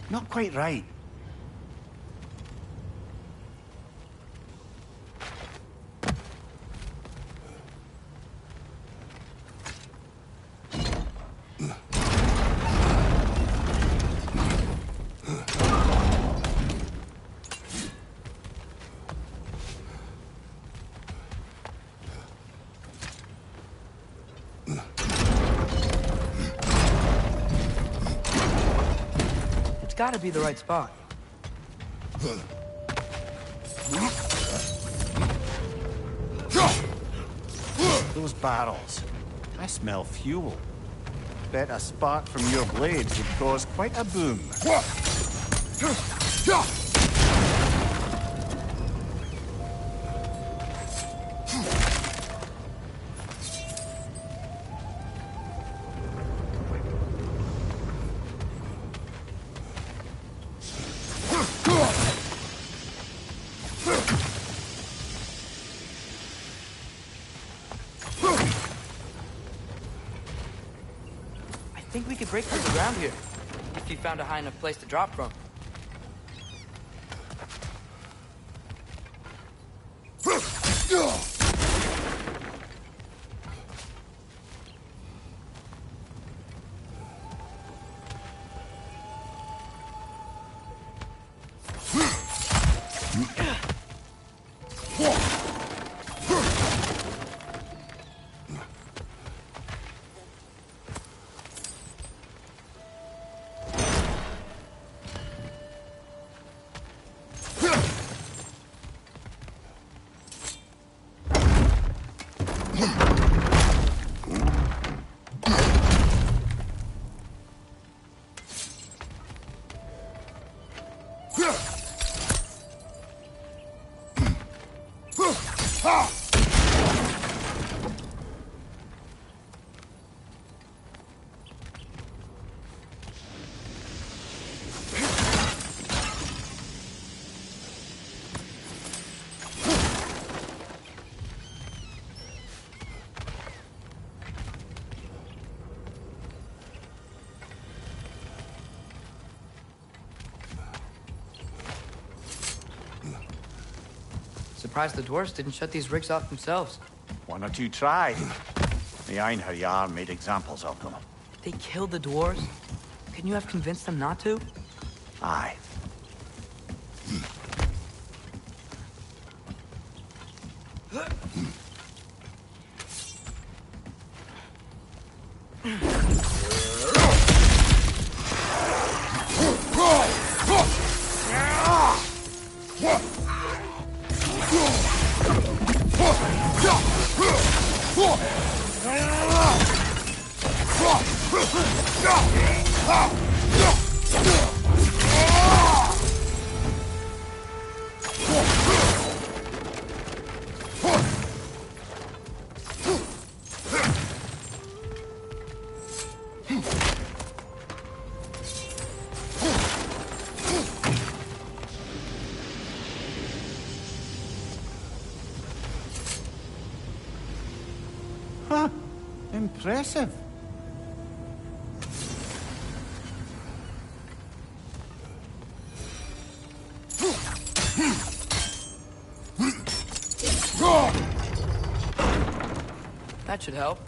Not quite right. gotta be the right spot. Those barrels. I smell fuel. Bet a spark from your blades would cause quite a boom. I think we could break through the ground here, if you found a high enough place to drop from. Surprised the dwarves didn't shut these rigs off themselves. One or two tried. The Einherjar made examples of them. They killed the dwarves? Couldn't you have convinced them not to? Aye. Huh. Impressive. That should help.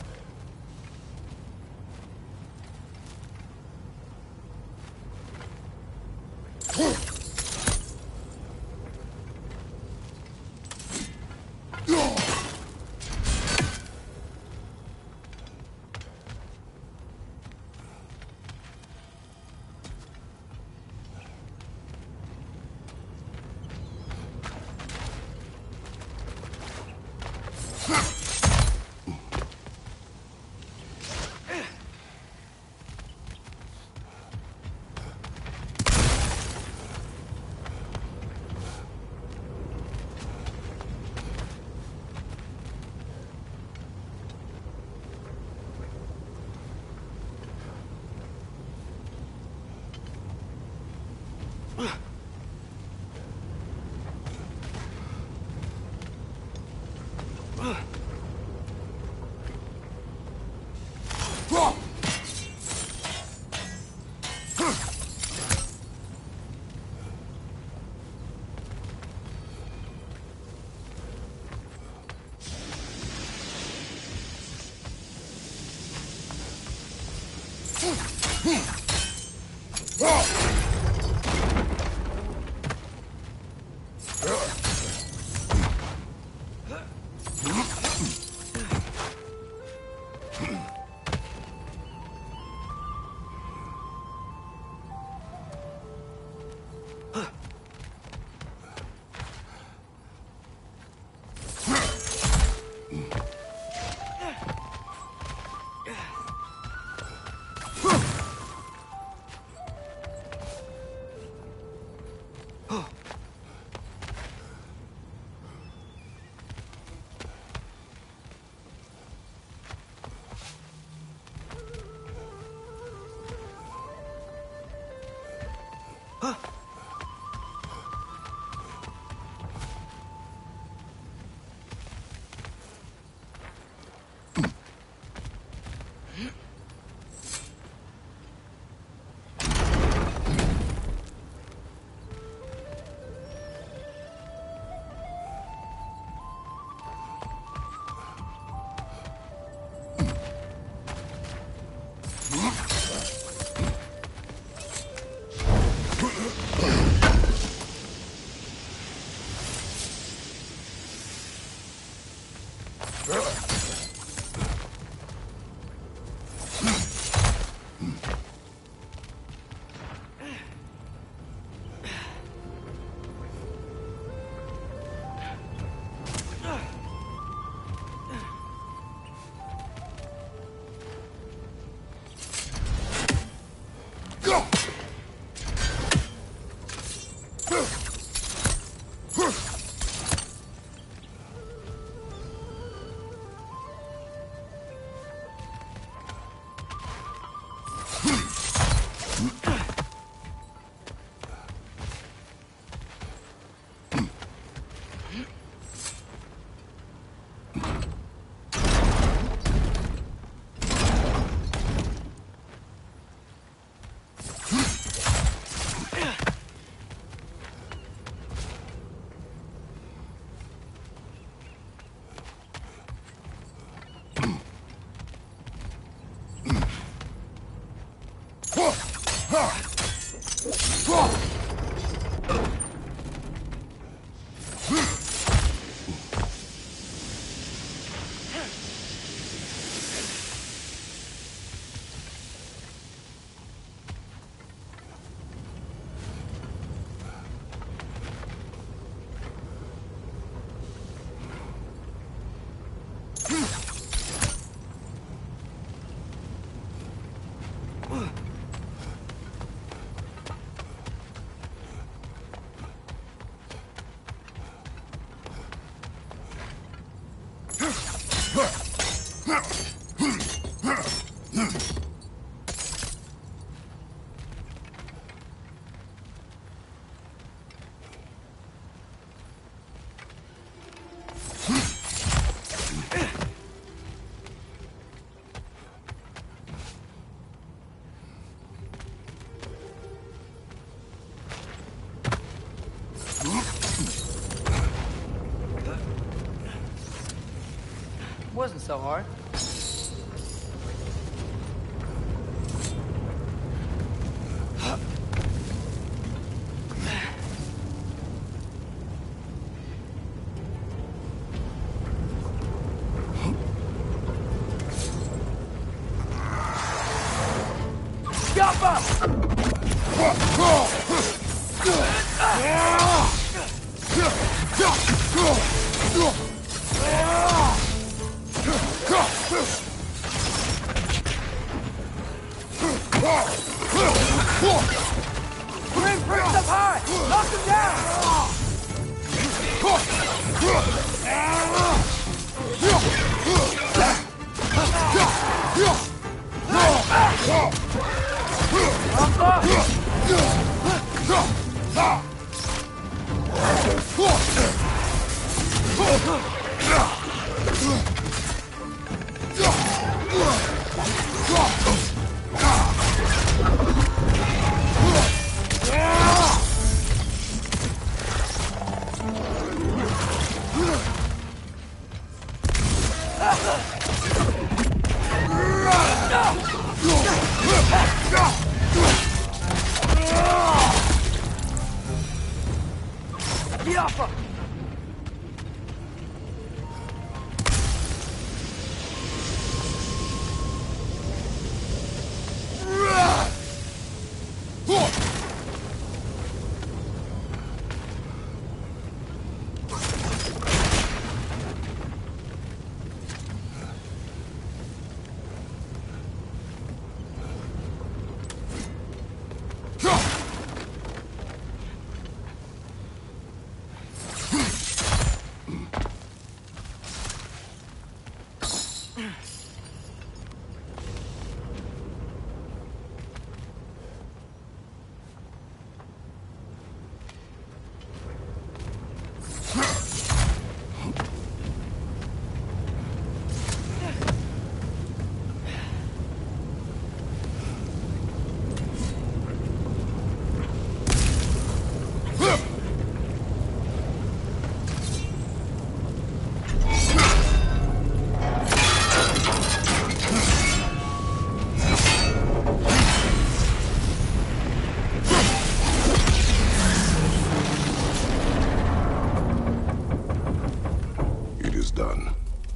Wasn't so hard.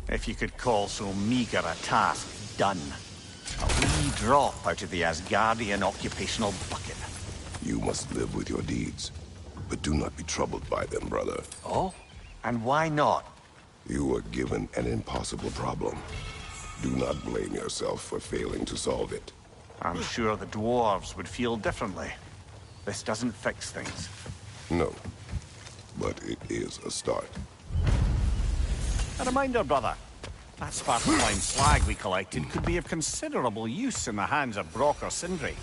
If you could call so meager a task done. A wee drop out of the Asgardian occupational bucket. You must live with your deeds, but do not be troubled by them, brother. Oh? And why not? You were given an impossible problem. Do not blame yourself for failing to solve it. I'm sure the dwarves would feel differently. This doesn't fix things. No, but it is a start. A reminder, brother. That sparkling slag we collected could be of considerable use in the hands of Brock or Sindri.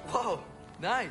Whoa, nice.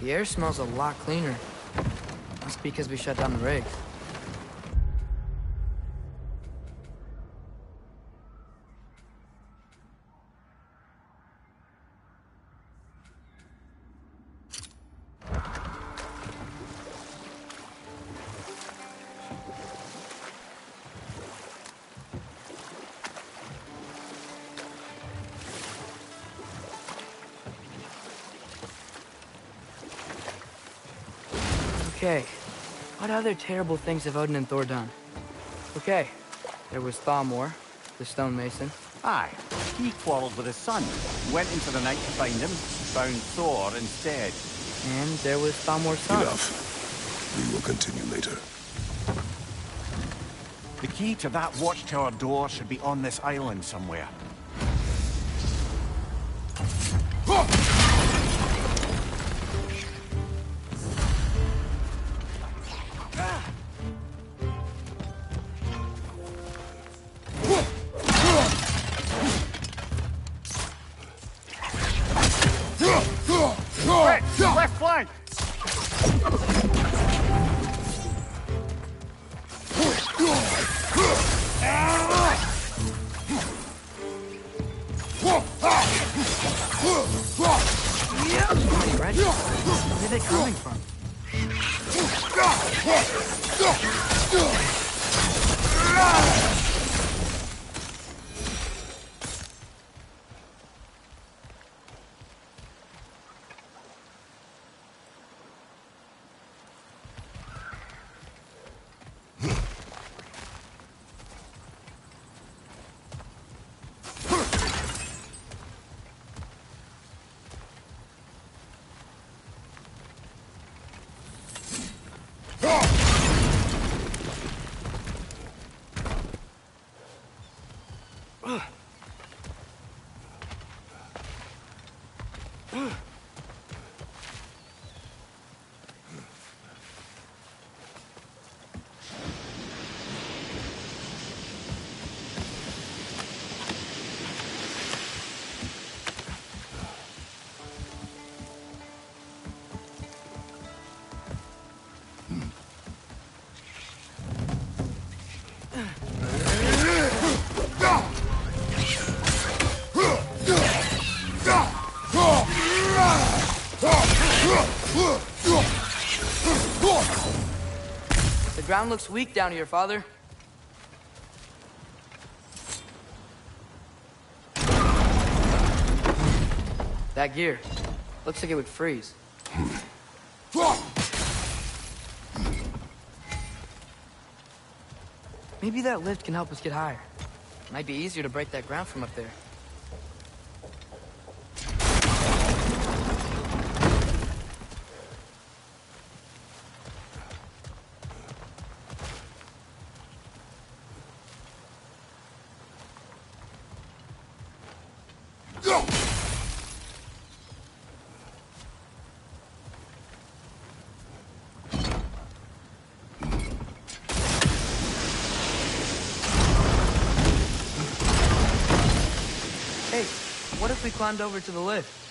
The air smells a lot cleaner. Must be because we shut down the rig. Okay, what other terrible things have Odin and Thor done? Okay, there was Thalmor, the stonemason. Aye, he quarreled with his son. Went into the night to find him, found Thor instead. And there was Thalmor's son. Enough. We will continue later. The key to that watchtower door should be on this island somewhere. Left flank! ground looks weak down here, Father. That gear. Looks like it would freeze. Maybe that lift can help us get higher. Might be easier to break that ground from up there. Hey, what if we climbed over to the lift?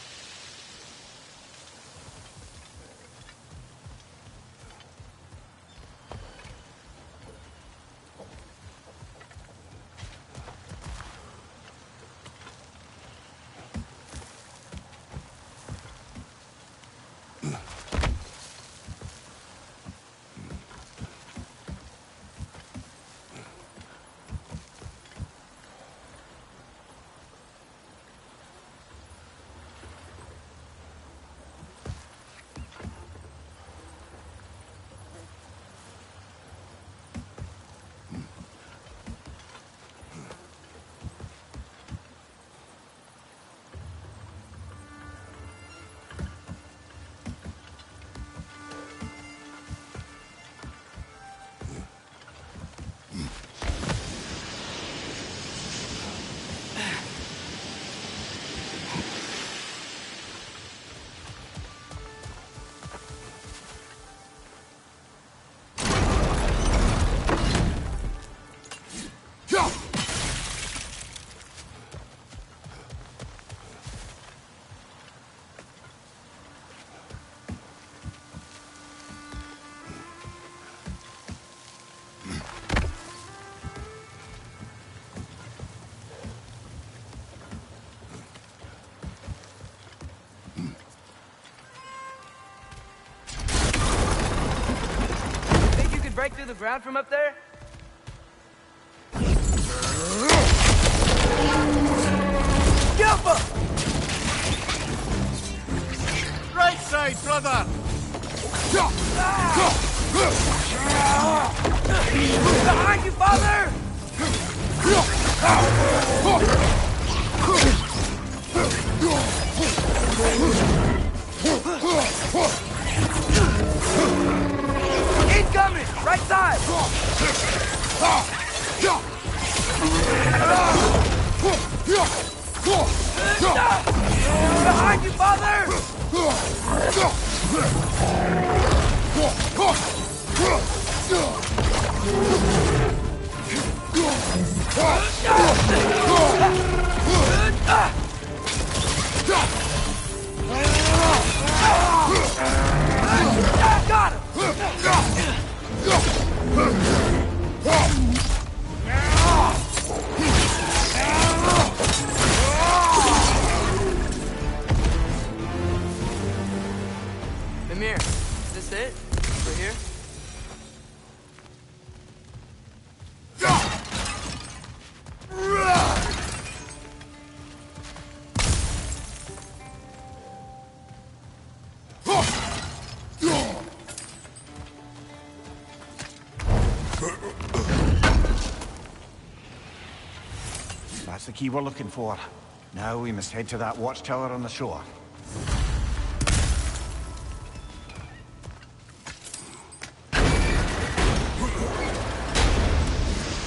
Break through the ground from up there? Jump up! Right side, brother! Behind you, Father! Incoming! Right side! Behind you, Father! Got him! Mimir, is this it? We're here? That's the key we're looking for. Now we must head to that watchtower on the shore.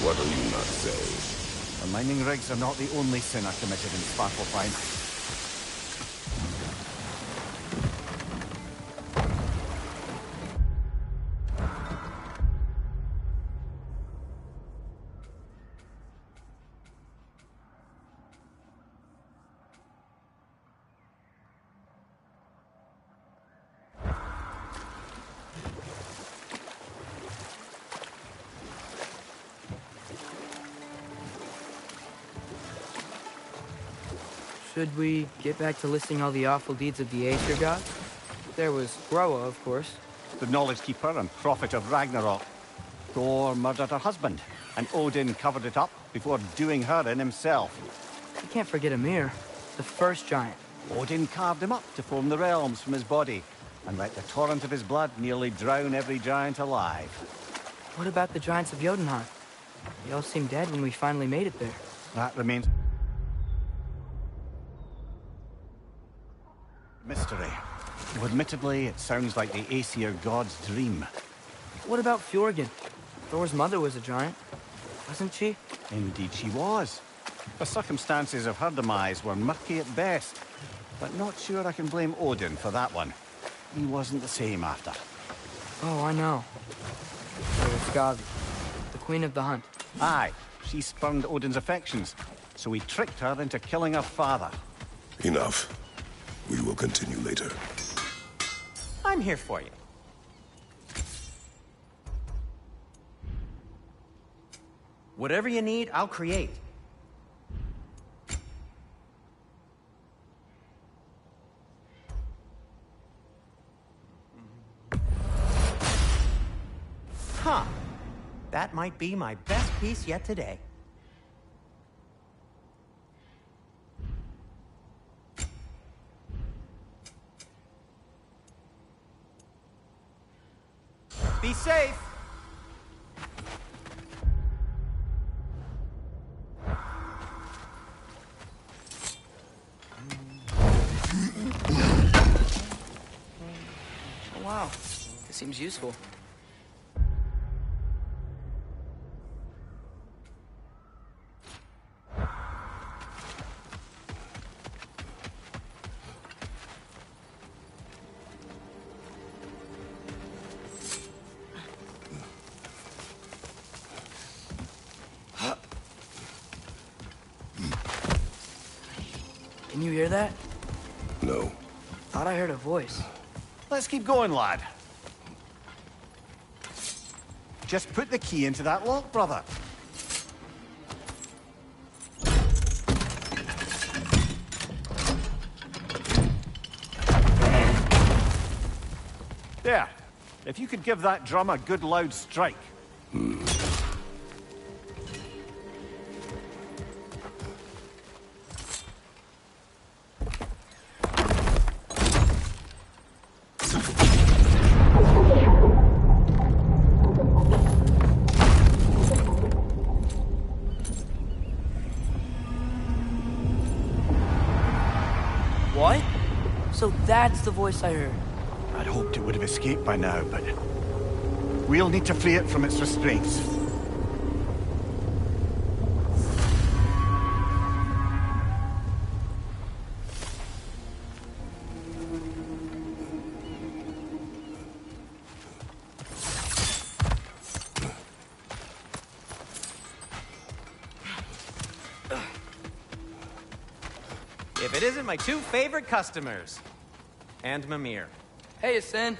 What do you not say? The mining rigs are not the only sin I committed in Sparklefine. Should we get back to listing all the awful deeds of the Aesir god? There was Groa, of course. The Knowledge Keeper and Prophet of Ragnarok. Thor murdered her husband, and Odin covered it up before doing her in himself. You can't forget Ymir, the first giant. Odin carved him up to form the realms from his body, and let the torrent of his blood nearly drown every giant alive. What about the giants of Jotunheim? They all seemed dead when we finally made it there. That remains mystery. Though admittedly, it sounds like the Aesir god's dream. What about Fjorgyn? Thor's mother was a giant, wasn't she? Indeed she was. The circumstances of her demise were murky at best, but not sure I can blame Odin for that one. He wasn't the same after. Oh, I know. There was Gavi, the queen of the hunt. Aye, she spurned Odin's affections, so he tricked her into killing her father. Enough. We will continue later. I'm here for you. Whatever you need, I'll create. Huh. That might be my best piece yet today. Be safe! Oh, wow. This seems useful. Can you hear that? No. Thought I heard a voice. Let's keep going, lad. Just put the key into that lock, brother. There. If you could give that drum a good loud strike. What? So that's the voice I heard. I'd hoped it would have escaped by now, but we'll need to free it from its restraints. If it isn't my two favorite customers. And Mimir. Hey, Asen.